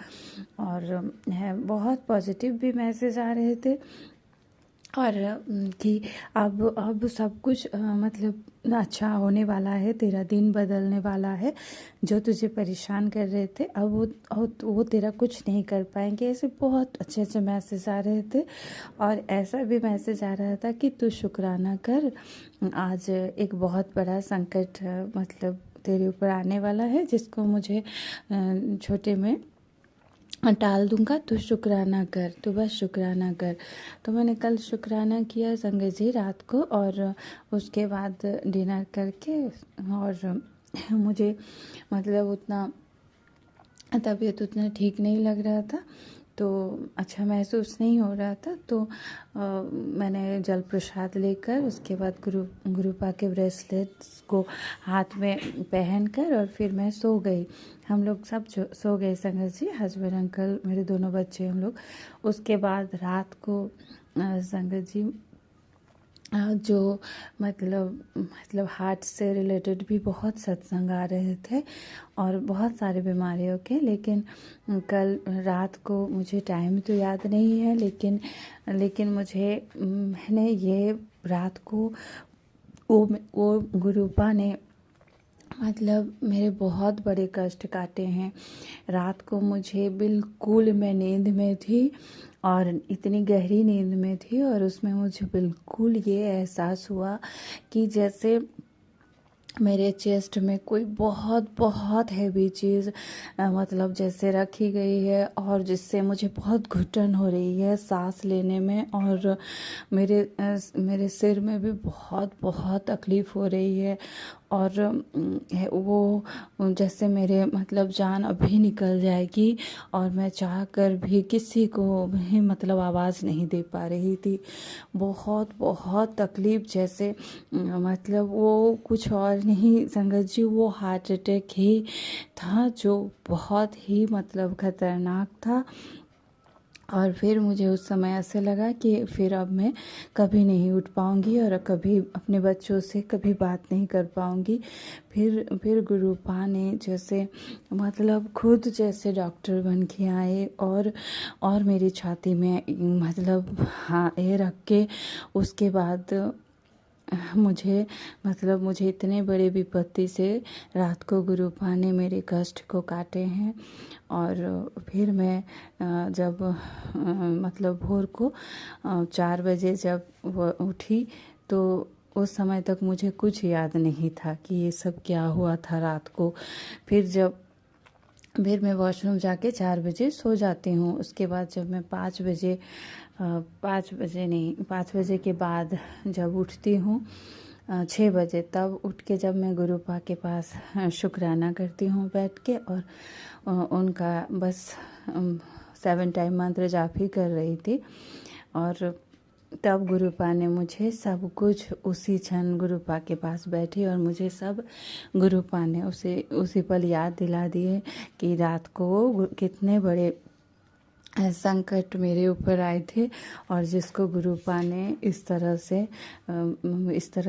और बहुत पॉजिटिव भी मैसेज आ रहे थे, और कि अब सब कुछ मतलब अच्छा होने वाला है, तेरा दिन बदलने वाला है। जो तुझे परेशान कर रहे थे अब वो तेरा कुछ नहीं कर पाएंगे। ऐसे बहुत अच्छे अच्छे मैसेज आ रहे थे, और ऐसा भी मैसेज आ रहा था कि तू शुक्राना कर, आज एक बहुत बड़ा संकट मतलब तेरे ऊपर आने वाला है, जिसको मुझे छोटे में टाल दूंगा, तो शुक्राना कर, तो बस शुक्राना कर। तो मैंने कल शुक्राना किया संगत जी रात को, और उसके बाद डिनर करके, और मुझे मतलब उतना तबीयत उतना ठीक नहीं लग रहा था, तो अच्छा महसूस नहीं हो रहा था, तो मैंने जल प्रसाद लेकर उसके बाद गुरुपा के ब्रेसलेट्स को हाथ में पहनकर और फिर मैं सो गई। हम लोग सब सो गए संगत जी, हस्बैंड, अंकल, मेरे दोनों बच्चे, हम लोग। उसके बाद रात को संगत जी जो मतलब हार्ट से रिलेटेड भी बहुत सत्संग आ रहे थे, और बहुत सारे बीमारियों के, लेकिन कल रात को मुझे टाइम तो याद नहीं है, लेकिन मैंने ये रात को वो गुरुपा ने मतलब मेरे बहुत बड़े कष्ट काटे हैं। रात को मुझे बिल्कुल, मैं नींद में थी, और इतनी गहरी नींद में थी, और उसमें मुझे बिल्कुल ये एहसास हुआ कि जैसे मेरे चेस्ट में कोई बहुत बहुत हैवी चीज़ मतलब जैसे रखी गई है, और जिससे मुझे बहुत घुटन हो रही है सांस लेने में, और मेरे सिर में भी बहुत बहुत तकलीफ़ हो रही है, और वो जैसे मेरे मतलब जान अभी निकल जाएगी, और मैं चाह कर भी किसी को भी मतलब आवाज़ नहीं दे पा रही थी। बहुत बहुत तकलीफ़, जैसे मतलब वो कुछ और नहीं संगत जी, वो हार्ट अटैक ही था, जो बहुत ही मतलब ख़तरनाक था। और फिर मुझे उस समय ऐसे लगा कि फिर अब मैं कभी नहीं उठ पाऊँगी, और कभी अपने बच्चों से कभी बात नहीं कर पाऊँगी। फिर गुरुपा ने जैसे मतलब खुद जैसे डॉक्टर बन के आए, और मेरी छाती में मतलब हाँ ये रख के, उसके बाद मुझे इतने बड़े विपत्ति से रात को गुरुपा ने मेरे कष्ट को काटे हैं। और फिर मैं जब मतलब भोर को 4 बजे जब उठी, तो उस समय तक मुझे कुछ याद नहीं था कि ये सब क्या हुआ था रात को। फिर मैं वॉशरूम जाके 4 बजे सो जाती हूँ। उसके बाद जब मैं 5 बजे 5 बजे के बाद जब उठती हूँ 6 बजे, तब उठ के जब मैं गुरुपा के पास शुक्राना करती हूँ बैठ के, और उनका बस 7 टाइम मंत्र जाप ही कर रही थी। और तब गुरुपा ने मुझे सब कुछ उसी क्षण गुरुपा के पास बैठी और मुझे सब गुरुपा ने उसी पल याद दिला दिए कि रात को कितने बड़े संकट मेरे ऊपर आए थे और जिसको गुरुपा ने इस तरह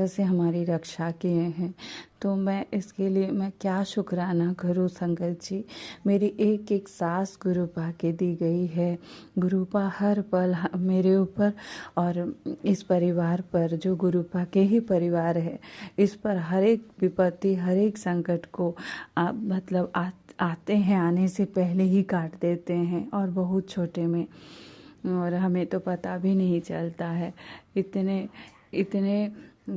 से हमारी रक्षा किए हैं। तो मैं इसके लिए मैं क्या शुक्राना करूं संगत जी। मेरी एक एक सांस गुरुपा के दी गई है। गुरुपा हर पल मेरे ऊपर और इस परिवार पर, जो गुरुपा के ही परिवार है, इस पर हर एक विपत्ति, हर एक संकट को आते हैं, आने से पहले ही काट देते हैं, और बहुत छोटे में, और हमें तो पता भी नहीं चलता है। इतने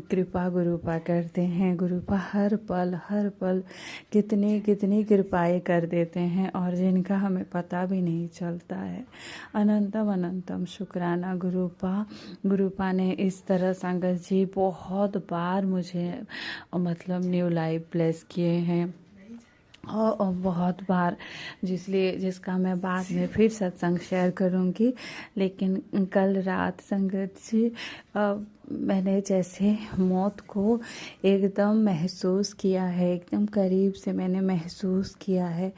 कृपा गुरुपा करते हैं। गुरुपा हर पल कितनी कृपाएं कर देते हैं, और जिनका हमें पता भी नहीं चलता है। अनंतम अनंतम शुक्राना गुरुपा ने इस तरह संगत जी बहुत बार मुझे न्यू लाइफ ब्लेस किए हैं, और बहुत बार, जिसका मैं बाद में फिर सत्संग शेयर करूँगी। लेकिन कल रात संगत जी मैंने जैसे मौत को एकदम महसूस किया है, एकदम करीब से मैंने महसूस किया है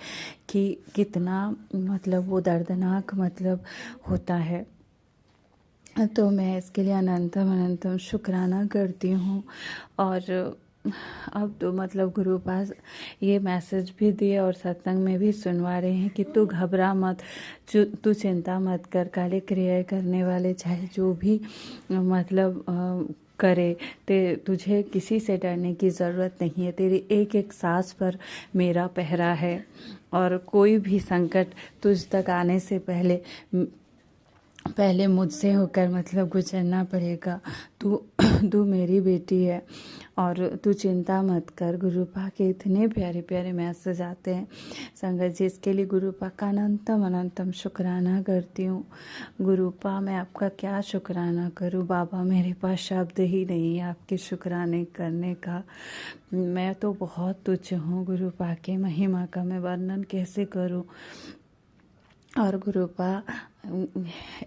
कि कितना वो दर्दनाक होता है। तो मैं इसके लिए अनंतम अनंतम शुक्राना करती हूँ। और अब तो गुरुपा ये मैसेज भी दिए और सत्संग में भी सुनवा रहे हैं कि तू घबरा मत, तू चिंता मत कर। काले क्रिया करने वाले चाहे जो भी करे, तुझे किसी से डरने की ज़रूरत नहीं है। तेरी एक एक सांस पर मेरा पहरा है, और कोई भी संकट तुझ तक आने से पहले मुझसे होकर गुजरना पड़ेगा। तू मेरी बेटी है और तू चिंता मत कर। गुरुपा के इतने प्यारे प्यारे मैसेज आते हैं संगत जी, इसके लिए गुरुपा का अनंतम अनंतम शुक्राना करती हूँ। गुरुपा मैं आपका क्या शुक्राना करूँ बाबा, मेरे पास शब्द ही नहीं है आपके शुक्राने करने का। मैं तो बहुत तुच्छ हूँ, गुरुपा के महिमा का मैं वर्णन कैसे करूँ। और गुरुपा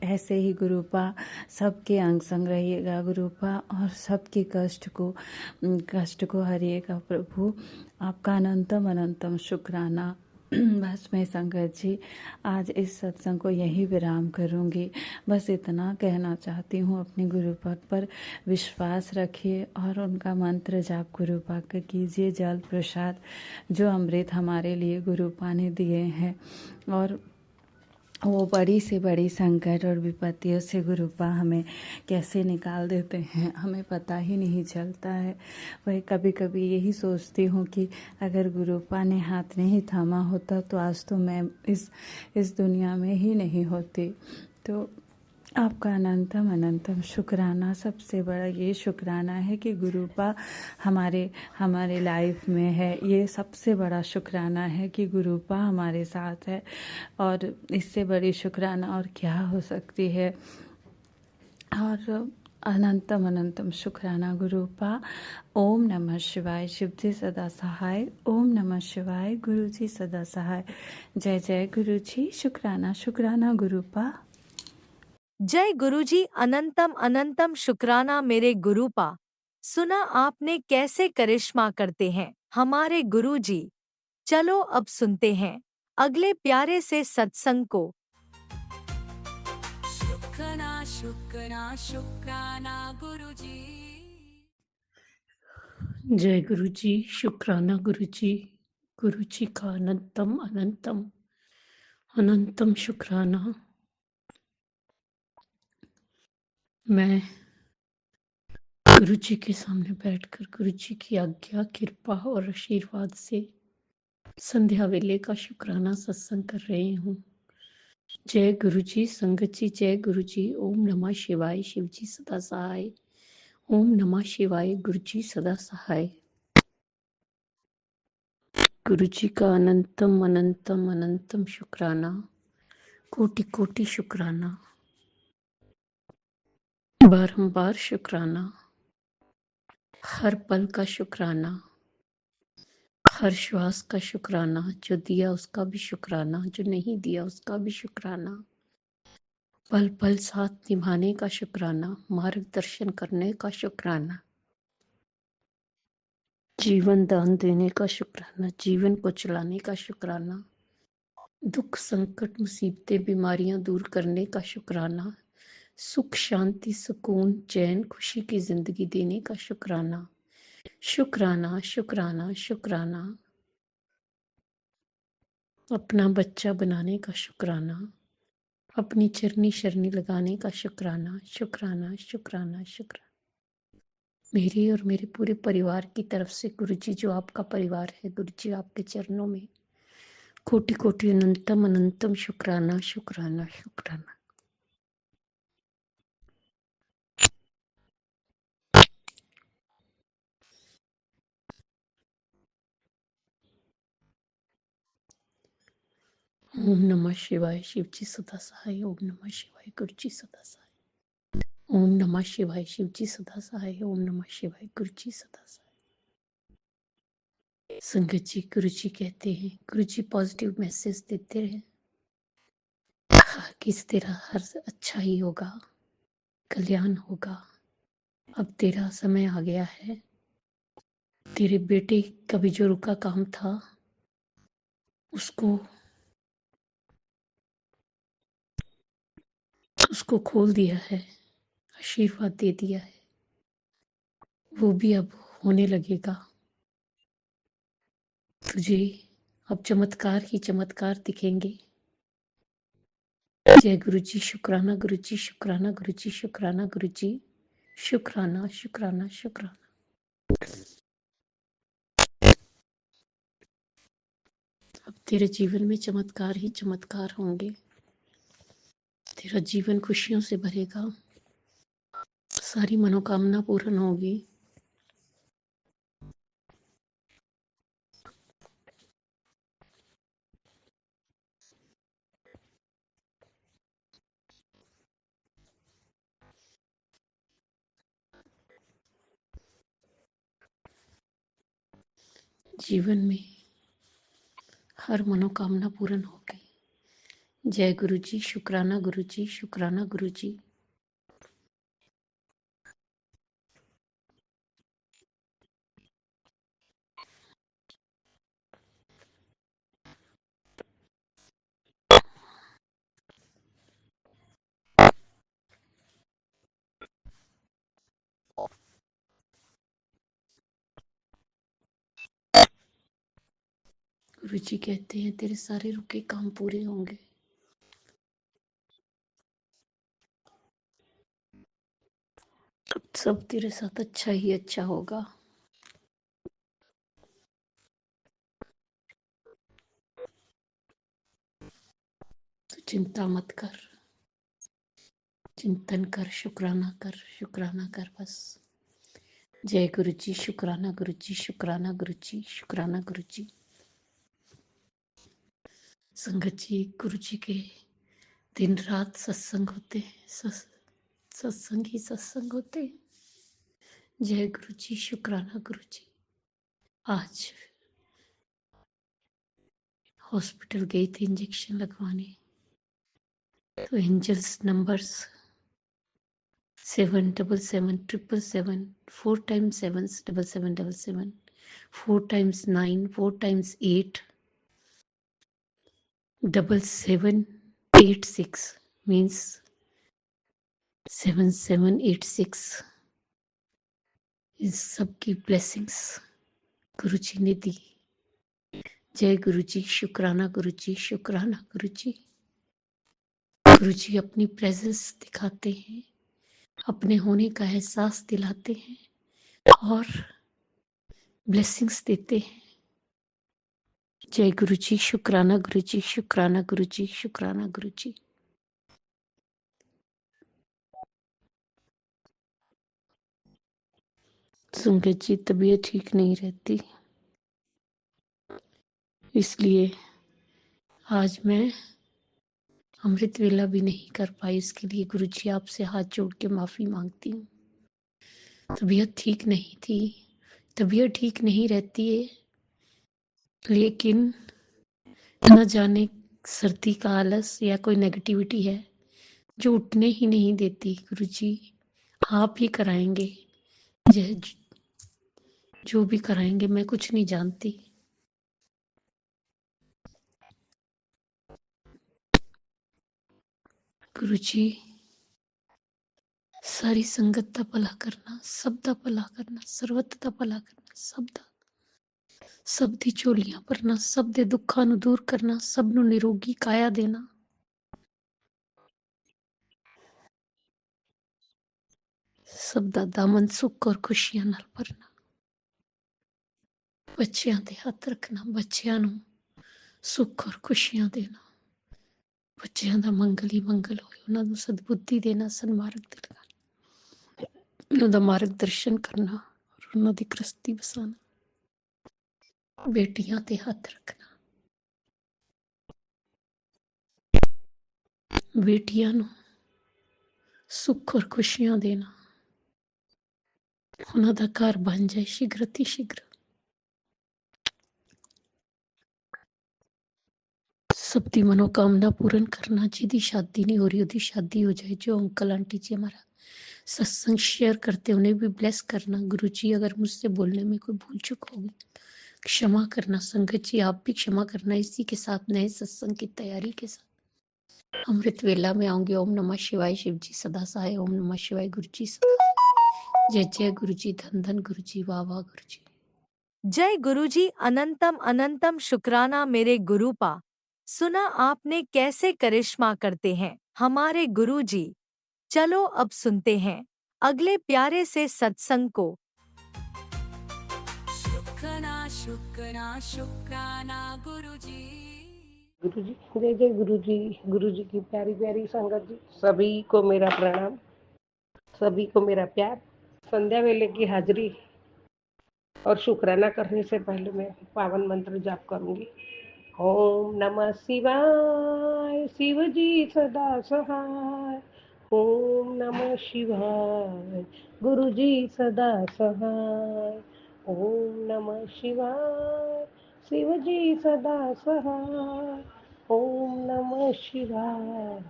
ऐसे ही गुरुपा सबके अंग संग रहिएगा गुरुपा, और सबके कष्ट को हरिएगा प्रभु। आपका अनंतम अनंतम शुक्राना। बस मैं संगत जी आज इस सत्संग को यही विराम करूंगी। बस इतना कहना चाहती हूँ, अपने गुरुपा पर विश्वास रखिए और उनका मंत्र जाप गुरुपा का कीजिए। जल प्रसाद जो अमृत हमारे लिए गुरुपा ने दिए हैं, और वो बड़ी से बड़ी संकट और विपत्तियों से गुरुपा हमें कैसे निकाल देते हैं हमें पता ही नहीं चलता है। वही कभी कभी यही सोचती हूँ कि अगर गुरुपा ने हाथ नहीं थामा होता तो आज तो मैं इस दुनिया में ही नहीं होती। तो आपका अनंतम अनंतम शुक्राना। सबसे बड़ा ये शुक्राना है कि गुरुपा हमारे लाइफ में है। ये सबसे बड़ा शुक्राना है कि गुरुपा हमारे साथ है, और इससे बड़ी शुक्राना और क्या हो सकती है। और अनंतम अनंतम शुक्राना गुरुपा। ओम नमः शिवाय। शिव जी सदा सहाय। ओम नमः शिवाय। गुरु जी सदा सहाय। जय जय गुरु जी। शुक्राना शुक्राना गुरुपा। जय गुरुजी। अनंतम अनंतम शुक्राना मेरे गुरुपा। सुना आपने कैसे करिश्मा करते हैं हमारे गुरुजी। चलो अब सुनते हैं अगले प्यारे से सत्संग को। शुक्राना शुक्राना शुक्राना गुरुजी। जय गुरु जी। शुक्राना गुरु जी। गुरु जी का अनंतम अनंतम अनंतम शुक्राना। मैं गुरु जी के सामने बैठकर गुरु जी की आज्ञा, कृपा और आशीर्वाद से संध्या वेले का शुक्राना सत्संग कर रही हूँ। जय गुरु जी। संगत जी जय गुरु जी। ओम नमः शिवाय। शिव जी सदा सहाय। ओम नमः शिवाय। गुरु जी सदा सहाय। गुरु जी का अनंतम अनंतम अनंतम शुक्राना, कोटि कोटि शुक्राना, बारंबार शुक्राना, हर पल का शुक्राना, हर श्वास का शुक्राना, जो दिया उसका भी शुक्राना, जो नहीं दिया उसका भी शुक्राना, पल पल साथ निभाने का शुक्राना, मार्गदर्शन करने का शुक्राना, जीवन दान देने का शुक्राना, जीवन को चलाने का शुक्राना, दुख संकट मुसीबतें बीमारियां दूर करने का शुक्राना, सुख शांति सुकून चैन खुशी की जिंदगी देने का शुक्राना, शुक्राना शुक्राना शुक्राना, अपना बच्चा बनाने का शुक्राना, अपनी चरनी शरनी लगाने का शुक्राना, शुक्राना शुक्राना शुक्राना। मेरी और मेरे पूरे परिवार की तरफ से गुरु जी, जो आपका परिवार है, गुरु जी आपके चरणों में कोटि कोटि अनंतम अनंतम शुक्राना शुक्राना शुक्राना। ओम नमः शिवाय। शिव जी सदा सहाय। ओम नमः शिवाय। गुरु जी सदा सहाय। ओम नमः शिवाय। शिव जी सदा सहाय। ओम नमः शिवाय। गुरु जी सदा सहाय। संगत जी, गुरु जी कहते हैं, गुरु जी पॉजिटिव मैसेज देते रहे कि तेरा हर अच्छा ही होगा, कल्याण होगा। अब तेरा समय आ गया है। तेरे बेटे का भी जो रुका काम था उसको खोल दिया है, आशीर्वाद दे दिया है। वो भी अब होने लगेगा। तुझे अब चमत्कार ही चमत्कार दिखेंगे। जय गुरु जी। शुक्राना गुरु जी, शुक्राना गुरु जी, शुक्राना गुरु जी, शुक्राना शुक्राना शुक्राना। अब तेरे जीवन में चमत्कार ही चमत्कार होंगे। तेरा जीवन खुशियों से भरेगा, सारी मनोकामना पूर्ण होगी। जीवन में हर मनोकामना पूर्ण होगी। जय गुरु जी। शुक्राना गुरु जी, शुक्राना गुरु जी। गुरु जी कहते हैं, तेरे सारे रुके काम पूरे होंगे। अब सब तेरे साथ अच्छा ही अच्छा होगा। तो चिंता मत कर, चिंतन कर, शुक्राना कर, शुक्राना कर बस। जय गुरु जी। शुक्राना गुरु जी, शुक्राना गुरु जी, शुक्राना गुरु जी। संगत जी, गुरु जी के दिन रात सत्संग होते हैं, सत्संग ही सत्संग होते हैं। जय गुरु जी। शुक्राना गुरु जी। आज हॉस्पिटल गई थी इंजेक्शन लगवाने, तो angels numbers 77777, 4 times 7 7777, 4 times 9, 4 times 8, 7786 means 7786 इस सबकी ब्लेसिंग्स गुरु जी ने दी। जय गुरु जी। शुक्राना गुरु जी, शुक्राना गुरु जी। गुरु जी अपनी प्रेजेंस दिखाते हैं, अपने होने का एहसास दिलाते हैं और ब्लेसिंग्स देते हैं। जय गुरु जी। शुक्राना गुरु जी, शुक्राना गुरु जी, शुक्राना गुरु जी। संगत जी तबीयत ठीक नहीं रहती, इसलिए आज मैं अमृत वेला भी नहीं कर पाई। इसके लिए गुरु जी आपसे हाथ जोड़ के माफी मांगती हूँ। तबीयत ठीक नहीं थी, तबीयत ठीक नहीं रहती है, लेकिन न जाने सर्दी का आलस या कोई नेगेटिविटी है जो उठने ही नहीं देती। गुरु जी आप ही कराएंगे, जो भी कराएंगे, मैं कुछ नहीं जानती। गुरु जी सारी संगत का भला करना, सब का भला करना, सर्वत का भला करना, सब दी झोलियां भरना, सब दे दुखां नूं दूर करना, सब नूं निरोगी काया देना। सब दा दामन सुख और खुशियां नाल भरना। बच्चियां ते हथ रखना, बच्चियां नूं सुख और खुशियां देना। बच्चियां दा मंगल ही मंगल होए, उन्हां नूं सद्बुद्धि देना, सन्मार्ग दिलाना, उन्हां दा मार्गदर्शन करना और उन्हां दी कृस्ती बसाना। बेटियां ते हथ रखना, बेटियां नूं सुख और खुशियां देना, उन्हां दा घर बन जाए शीघ्र अति शीघ्र। सबकी मनोकामना पूर्ण करना। जिदी शादी नहीं हो रही उसकी शादी हो जाए। जो अंकल आंटी जी हमारा सत्संग शेयर करते उन्हें भी ब्लेस करना। गुरु जी अगर मुझसे बोलने में कोई भूल चूक होगी क्षमा करना। संगत जी आप भी क्षमा करना। इसी के साथ नए सत्संग की तैयारी के साथ अमृत वेला में आऊंगी। ओम नमः शिवाय। शिव जी सदा सहाय। ओम नमः शिवाय। गुरु जी सदा। जय जय गुरु जी। धन धन गुरु जी। वाह वाह गुरु जी। जय गुरुजी। अनंतम अनंतम शुक्राना मेरे गुरुपा। सुना आपने कैसे करिश्मा करते हैं हमारे गुरुजी। चलो अब सुनते हैं अगले प्यारे से सत्संग को। शुक्राना शुक्राना शुक्राना गुरुजी। गुरु जी जय जय गुरु जी। गुरु जी की प्यारी प्यारी संगत जी, सभी को मेरा प्रणाम, सभी को मेरा प्यार। संध्या वेले की हाजिरी और शुक्राना करने से पहले मैं पावन मंत्र जाप करूंगी। ओम नमः शिवाय। शिव जी सदा सहाय। ओम नमः शिवाय। गुरु जी सदा सहाय। ओम नमः शिवाय। शिव जी सदा सहाय। ओम नमः शिवाय।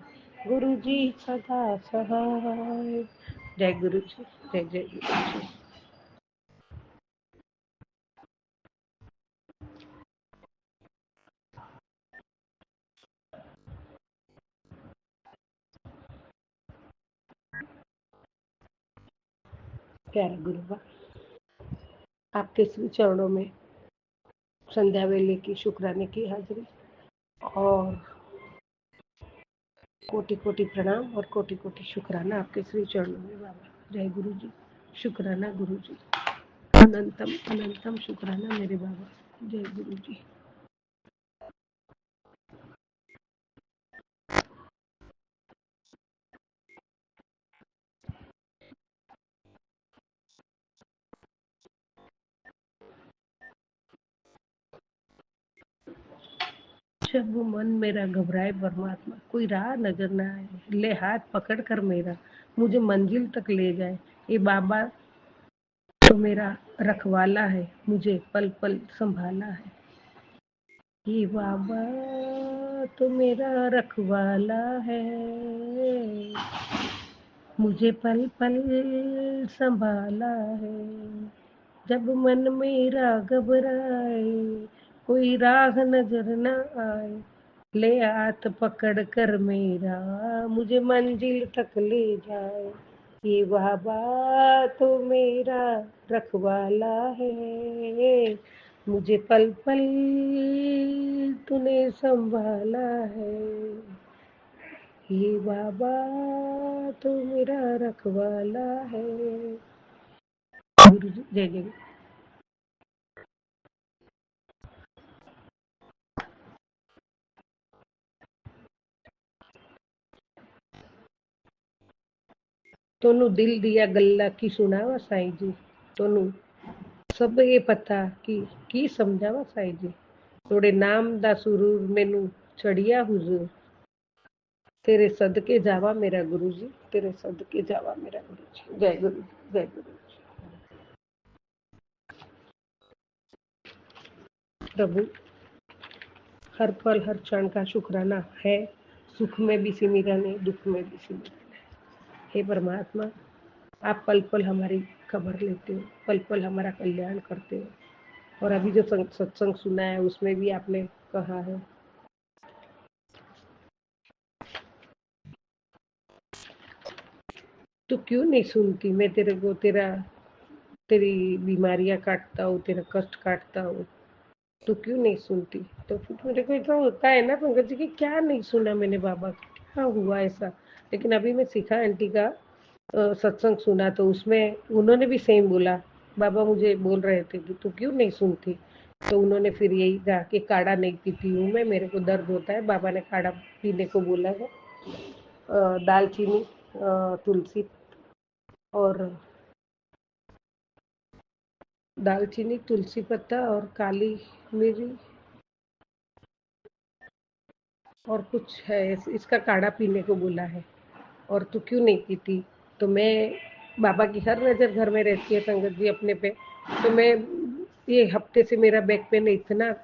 गुरु जी सदा सहाय। जय गुरु जी। जय जय गुरु जी। प्यारे गुरुवा, आपके श्री चरणों में संध्या वेले की शुक्राने की हाजिरी और कोटि कोटि प्रणाम और कोटि कोटि शुक्राना आपके श्री चरणों में बाबा। जय गुरु जी। शुक्राना गुरु जी। अनंतम अनंतम शुक्राना मेरे बाबा। जय गुरु जी। जब मन मेरा घबराए परमात्मा, कोई राह नजर ना आए, ले हाथ पकड़ कर मेरा मुझे मंजिल तक ले जाए। ये बाबा तो मेरा रखवाला है, मुझे पल पल संभाला है। ये बाबा तो मेरा रखवाला है, मुझे पल पल संभाला है। जब मन मेरा घबराए, कोई राह नजर न आए, ले हाथ पकड़ कर मेरा मुझे मंजिल तक ले जाए। ये बाबा तो मेरा रखवाला है, मुझे पल पल तूने संभाला है। ये बाबा तो मेरा रखवाला है। गुरु जी जय जय। तोनू दिल दिया गल्ला की सुनावा साईं जी। तोनू सब ये पता की समझावा साईं जी। थोड़े नाम दा सुरूर मैनू चढ़िया हुजूर। तेरे सदके जावा मेरा गुरु जी, तेरे सदके जावा मेरा गुरु जी। जय गुरु जी, जय गुरु जी। प्रभु हर पल हर क्षण का शुक्राना है। सुख में भी सिमरन है, दुख में भी सिमरन है। हे परमात्मा, आप पल पल हमारी खबर लेते हो, पल पल हमारा कल्याण करते हो। और अभी जो सत्संग सुना है उसमें भी आपने कहा है तो क्यों नहीं सुनती, मैं तेरे को तेरी बीमारियां काटता हूँ, तेरा कष्ट काटता हूँ, तो क्यों नहीं सुनती। तो फिर मेरे को ऐसा होता है ना पंकज जी कि क्या नहीं सुना मैंने बाबा का, क्या हुआ ऐसा। लेकिन अभी मैं शिखा आंटी का सत्संग सुना तो उसमें उन्होंने भी सेम बोला, बाबा मुझे बोल रहे थे कि तू क्यों नहीं सुनती। तो उन्होंने फिर यही कहा कि काढ़ा नहीं पीती हूँ मैं, मेरे को दर्द होता है। बाबा ने काढ़ा पीने को बोला है। दालचीनी, तुलसी और दालचीनी, तुलसी पत्ता और काली मिरी और कुछ है, इसका काढ़ा पीने को बोला है। और तू क्यों नहीं पीती। तो मैं, बाबा की हर नज़र घर में रहती है संगत जी अपने पे। तो मैं ये हफ्ते से मेरा बैक पेन इतना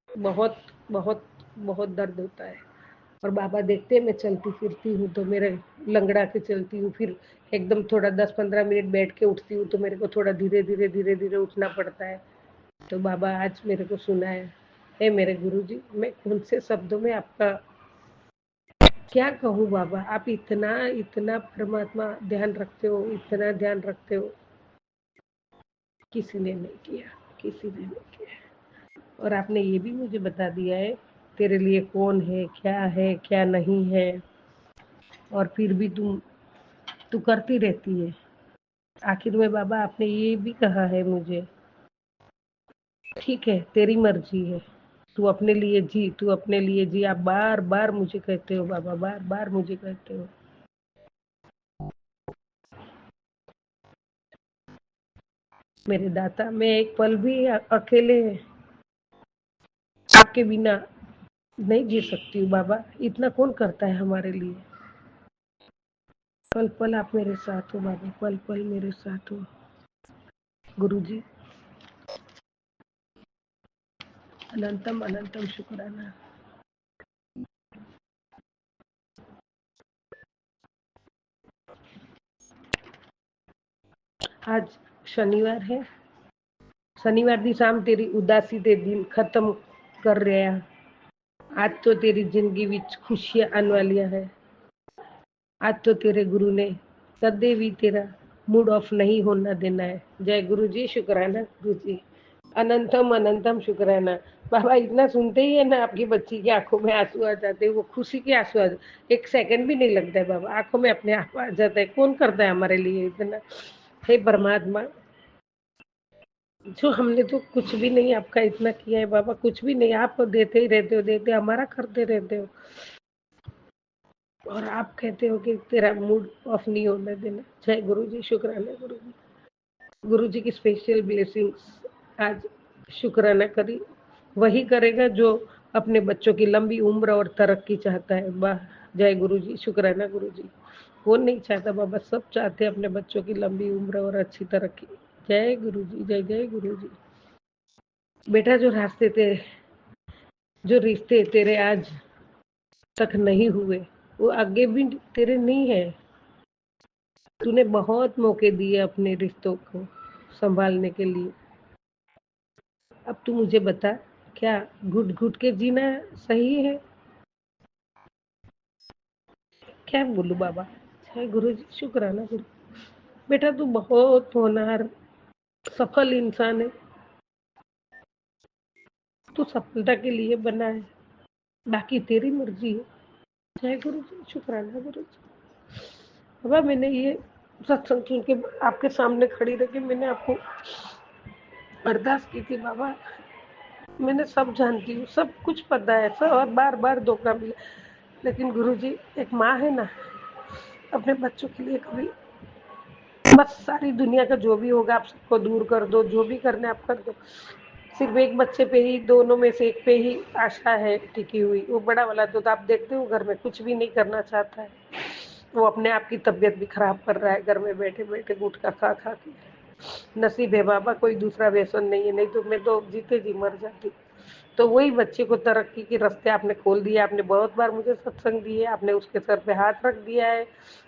बहुत बहुत बहुत दर्द होता है। और बाबा देखते हैं मैं चलती फिरती हूँ तो मेरे लंगड़ा के चलती हूँ, फिर एकदम थोड़ा 10-15 मिनट बैठ के उठती हूँ तो मेरे को थोड़ा धीरे धीरे धीरे धीरे उठना पड़ता है। तो बाबा आज मेरे को सुना है, हे मेरे गुरुजी, मैं कौन से शब्दों में आपका क्या कहूँ बाबा। आप इतना इतना परमात्मा ध्यान रखते हो, इतना ध्यान रखते हो, किसी ने नहीं किया, किसी ने नहीं किया। और आपने ये भी मुझे बता दिया है तेरे लिए कौन है क्या नहीं है। और फिर भी तू करती रहती है। आखिर में बाबा आपने ये भी कहा है मुझे, ठीक है तेरी मर्जी है, तू अपने लिए जी, तू अपने लिए जी। आप बार बार मुझे कहते हो बाबा, बार बार मुझे कहते हो। मेरे दाता, मैं एक पल भी अकेले आपके बिना नहीं जी सकती हूँ बाबा। इतना कौन करता है हमारे लिए। पल पल आप मेरे साथ हो बाबा, पल पल मेरे साथ हो। गुरुजी अनंतम अनंतम शुक्राना। आज शनिवार है, शनिवार दी शाम तेरी उदासी दे दिन खत्म कर रहे हैं। आज तो तेरी जिंदगी विच खुशियां आने वाली है। आज तो तेरे गुरु ने कदे भी तेरा मूड ऑफ नहीं होना देना है। जय गुरु जी, शुक्राना गुरु जी, अनंतम अनंतम शुक्राना। बाबा इतना सुनते ही है ना आपकी बच्ची की आंखों में आंसू आ जाते हैं, वो खुशी के आंसू आ जाते। एक सेकंड भी नहीं लगता है बाबा, आंखों में अपने आप आ जाता है। कौन करता है हमारे लिए इतना। हे परमात्मा, जो हमने तो कुछ भी नहीं आपका इतना किया है बाबा, कुछ भी नहीं। आप देते ही रहते हो, देते हमारा करते रहते हो। और आप कहते हो कि तेरा मूड ऑफ नहीं होने देना। जय गुरु जी, शुक्राना गुरु जी। गुरु जी की स्पेशल ब्लेसिंग्स आज शुक्राना करी। वही करेगा जो अपने बच्चों की लंबी उम्र और तरक्की चाहता है। वाह, जय गुरु जी, शुक्राना गुरु जी। कौन नहीं चाहता बाबा, सब चाहते हैं अपने बच्चों की लंबी उम्र और अच्छी तरक्की। जय गुरु जी, जय जय गुरु जी। बेटा जो रिश्ते तेरे आज तक नहीं हुए, वो आगे भी तेरे नहीं है। तूने बहुत मौके दिए अपने रिश्तों को संभालने के लिए। अब तू मुझे बता, क्या घुट घुट के जीना सही है। क्या बोलूं बाबा। जय गुरु जी, शुक्राना गुरु। बेटा तू बहुत होनहार सफल इंसान है, तू सफलता के लिए बना है, बाकी तेरी मर्जी है। जय गुरु जी, शुक्राना गुरु जी। बाबा मैंने ये सत्संग सुन के आपके सामने खड़ी रह के मैंने आपको अरदास की थी बाबा। मैंने सब जानती हूँ, सब कुछ पता है सब, और बार बार धोखा मिला। लेकिन गुरुजी, एक माँ है ना, अपने बच्चों के लिए कभी बस सारी दुनिया का जो भी होगा आप सबको दूर कर दो, जो भी करना है आप कर दो। सिर्फ एक बच्चे पे ही, दोनों में से एक पे ही आशा है टिकी हुई। वो बड़ा वाला तो आप देखते हो घर में कुछ भी नहीं करना चाहता है। वो अपने आप की तबीयत भी खराब कर रहा है घर में बैठे बैठे गुटखा खा खा के। नसीब है बाबा कोई दूसरा व्यसन नहीं है, नहीं तो मैं तो जीते जी मर जाती। तो वही बच्चे को तरक्की के रास्ते आपने खोल दिया। आपने बहुत बार मुझे सत्संग दिए, आपने उसके सर पे हाथ रख दिया है,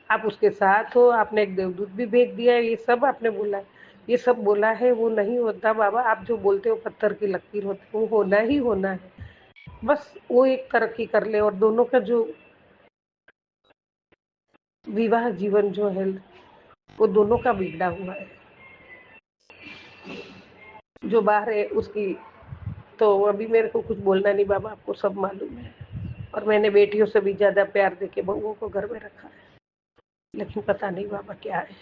आप उसके साथ हो, आपने एक देवदूत भी भेज दिया है। ये सब आपने बोला है, ये सब बोला है। वो नहीं होता बाबा, आप जो बोलते हो पत्थर की लकीर होती है, वो होना ही होना है। बस वो एक तरक्की कर ले और दोनों का जो विवाह जीवन जो है वो दोनों का बिगड़ा हुआ है। जो बाहर है उसकी तो अभी मेरे को कुछ बोलना नहीं बाबा, आपको सब मालूम है। और मैंने बेटियों से भी ज्यादा प्यार देके बहुओं को घर में रखा है, लेकिन पता नहीं बाबा क्या है।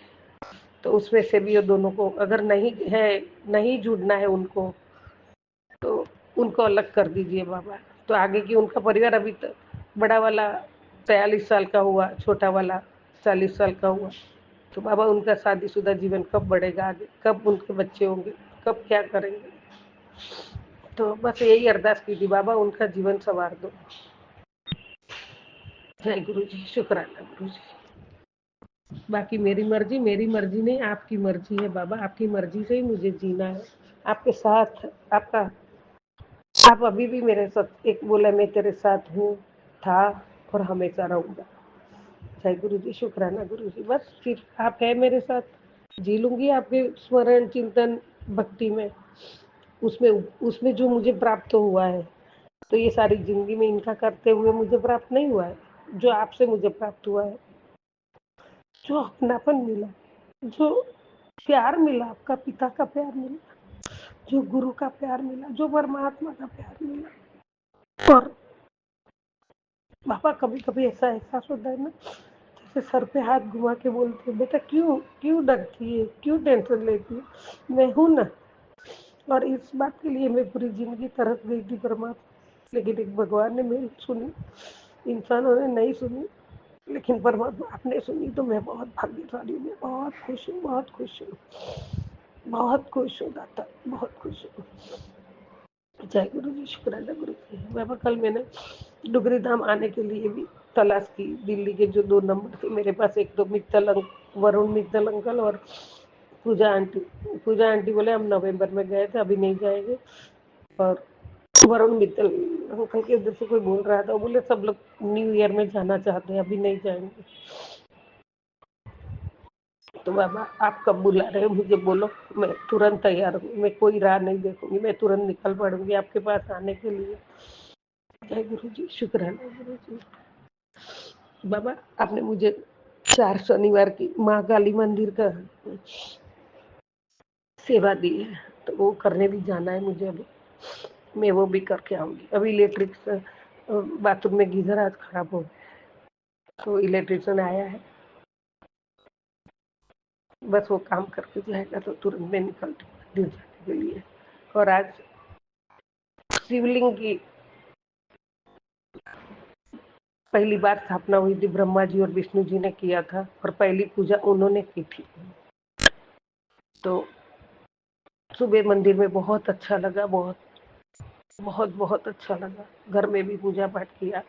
तो उसमें से भी वो दोनों को अगर नहीं है, नहीं जुड़ना है उनको, तो उनको अलग कर दीजिए बाबा। तो आगे की उनका परिवार अभी तक बड़ा वाला 43 साल का हुआ, छोटा वाला 40 साल का हुआ। तो बाबा उनका शादीशुदा जीवन कब बढ़ेगा आगे, कब उनके बच्चे होंगे, कब क्या करेंगे। तो बस यही अरदास की थी बाबा उनका जीवन संवार दो। जय गुरु जी, शुक्राना गुरु जी। बाकी मेरी मर्जी नहीं, आपकी मर्जी है बाबा। आपकी मर्जी से ही मुझे जीना है, आपके साथ। आपका आप अभी भी मेरे साथ, एक बोला मैं तेरे साथ हूँ, था और हमेशा रहूंगा। जय गुरु जी, शुक्राना गुरु जी। बस सिर्फ आप है मेरे साथ, जी लूंगी आपके स्मरण चिंतन भक्ति में। उसमें उसमें जो मुझे प्राप्त हुआ है, तो ये सारी जिंदगी में इनका करते हुए मुझे प्राप्त नहीं हुआ है। जो आपसे मुझे प्राप्त हुआ है, जो अपनापन मिला, जो प्यार मिला, आपका पिता का प्यार मिला, जो गुरु का प्यार मिला, जो परमात्मा का प्यार मिला। और बाबा कभी कभी ऐसा एहसास होता है ना, जैसे सर पे हाथ घुमा के बोलते बेटा क्यों क्यों डरती है, क्यों टेंशन लेती है, मैं हूं ना। और इस बात के लिए मैं पूरी जिंदगी तरस गई थी परमात्मा, लेकिन एक भगवान ने मेरी सुनी, इंसानों ने नहीं सुनी, लेकिन परमात्मा आपने सुनी। तो मैं बहुत भाग्यशाली हूँ, बहुत खुश हूँ, बहुत खुश हूँ, बहुत खुश हूँ दाता, बहुत खुश हूँ। जय गुरु जी, शुक्राना गुरु जी। बाबा कल मैंने डुगरी धाम आने के लिए भी तलाश की। दिल्ली के जो 2 नंबर थे मेरे पास, एक तो वरुण मित्तल अंकल और पूजा आंटी। पूजा आंटी बोले हम नवंबर में गए थे, अभी नहीं जाएंगे। और वरुण मित्तल अंकल के उधर से कोई बोल रहा था, वो बोले सब लोग न्यू ईयर में जाना चाहते हैं, अभी नहीं जाएंगे। तो बाबा आप कब बुला रहे हो मुझे बोलो, मैं तुरंत तैयार हूँ, मैं कोई राह नहीं देखूंगी, मैं तुरंत निकल पड़ूंगी आपके पास आने के लिए। जय गुरु जी, शुक्राना गुरु जी। बाबा आपने मुझे 4 शनिवार की महाकाली मंदिर का सेवा दी है, तो वो करने भी जाना है मुझे। अभी मैं वो भी करके आऊंगी। अभी इलेक्ट्रिक बाथरूम में गीजर आज खराब हो गया, तो इलेक्ट्रिशियन आया है, बस वो काम करके जाएगा तो तुरंत मैं निकलती हूँ मंदिर जाने के लिए। और आज शिवलिंग की पहली बार स्थापना हुई थी, ब्रह्मा जी और विष्णु जी ने किया था और पहली पूजा उन्होंने की थी। तो सुबह मंदिर में बहुत अच्छा लगा, बहुत बहुत बहुत अच्छा लगा। घर में भी पूजा पाठ किया,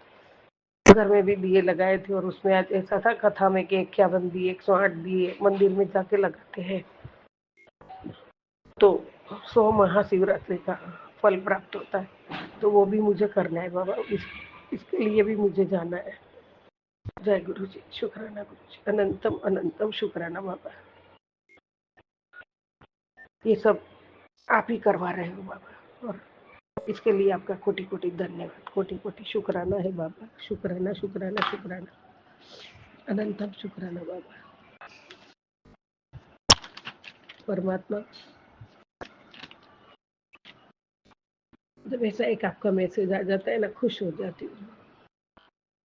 घर में भी दिए लगाए थे। और उसमें आज ऐसा था कथा में कि 51 दिए, 108 दिए मंदिर में जाके लगाते हैं तो 100 महाशिवरात्रि का फल प्राप्त होता है। तो वो भी मुझे करना है बाबा, इसके लिए भी मुझे जाना है। जय गुरु जी, शुक्राना गुरु जी, अनंतम अनंतम शुक्राना बाबा। ये सब आप ही करवा रहे हो बाबा, और इसके लिए आपका कोटि कोटि धन्यवाद, कोटि कोटि शुक्राना है बाबा। शुक्राना शुक्राना शुक्राना, अनंतम शुक्राना बाबा। परमात्मा जब ऐसा एक आपका मैसेज आ जाता है ना, खुश हो जाती हूँ,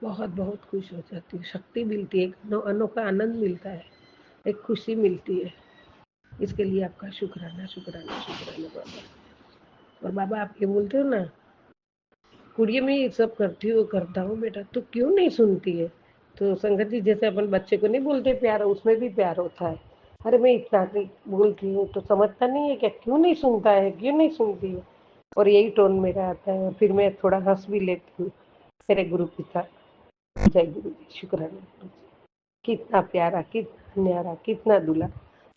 बहुत बहुत खुश हो जाती हूँ। शक्ति मिलती है, एक अनोखा आनंद मिलता है, एक खुशी मिलती है। इसके लिए आपका शुक्राना शुक्राना शुक्राना बाबा। और बाबा आप ये बोलते हो ना, कुड़िए में ये सब करता हूँ बेटा, तो क्यों नहीं सुनती है। तो संगत जी जैसे अपन बच्चे को नहीं बोलते प्यार, उसमें भी प्यार होता है। अरे मैं इतना नहीं बोलती हूँ तो समझता नहीं है क्या, क्यों नहीं सुनता है, क्यों नहीं सुनती है। और यही टोन मेरा आता है और फिर मैं थोड़ा हंस भी लेती हूँ। मेरे गुरु पिता, जय गुरु जी, शुक्राना गुरु जी। कितना प्यारा, कितना न्यारा, कितना दूल्हा,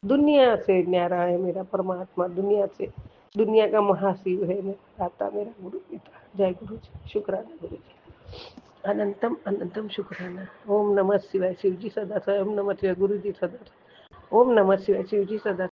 दुनिया से न्यारा है मेरा परमात्मा, दुनिया से, दुनिया का महाशिव है मेरा दाता, मेरा गुरु पिता। जय गुरु जी, शुक्राना गुरु जी। अनंतम अनंतम शुक्राना। ओम नमः शिवाय, शिव जी सदा, ओम नमः शिवाय, गुरु जी सदा, ओम नमः शिवाय, शिव जी सदा।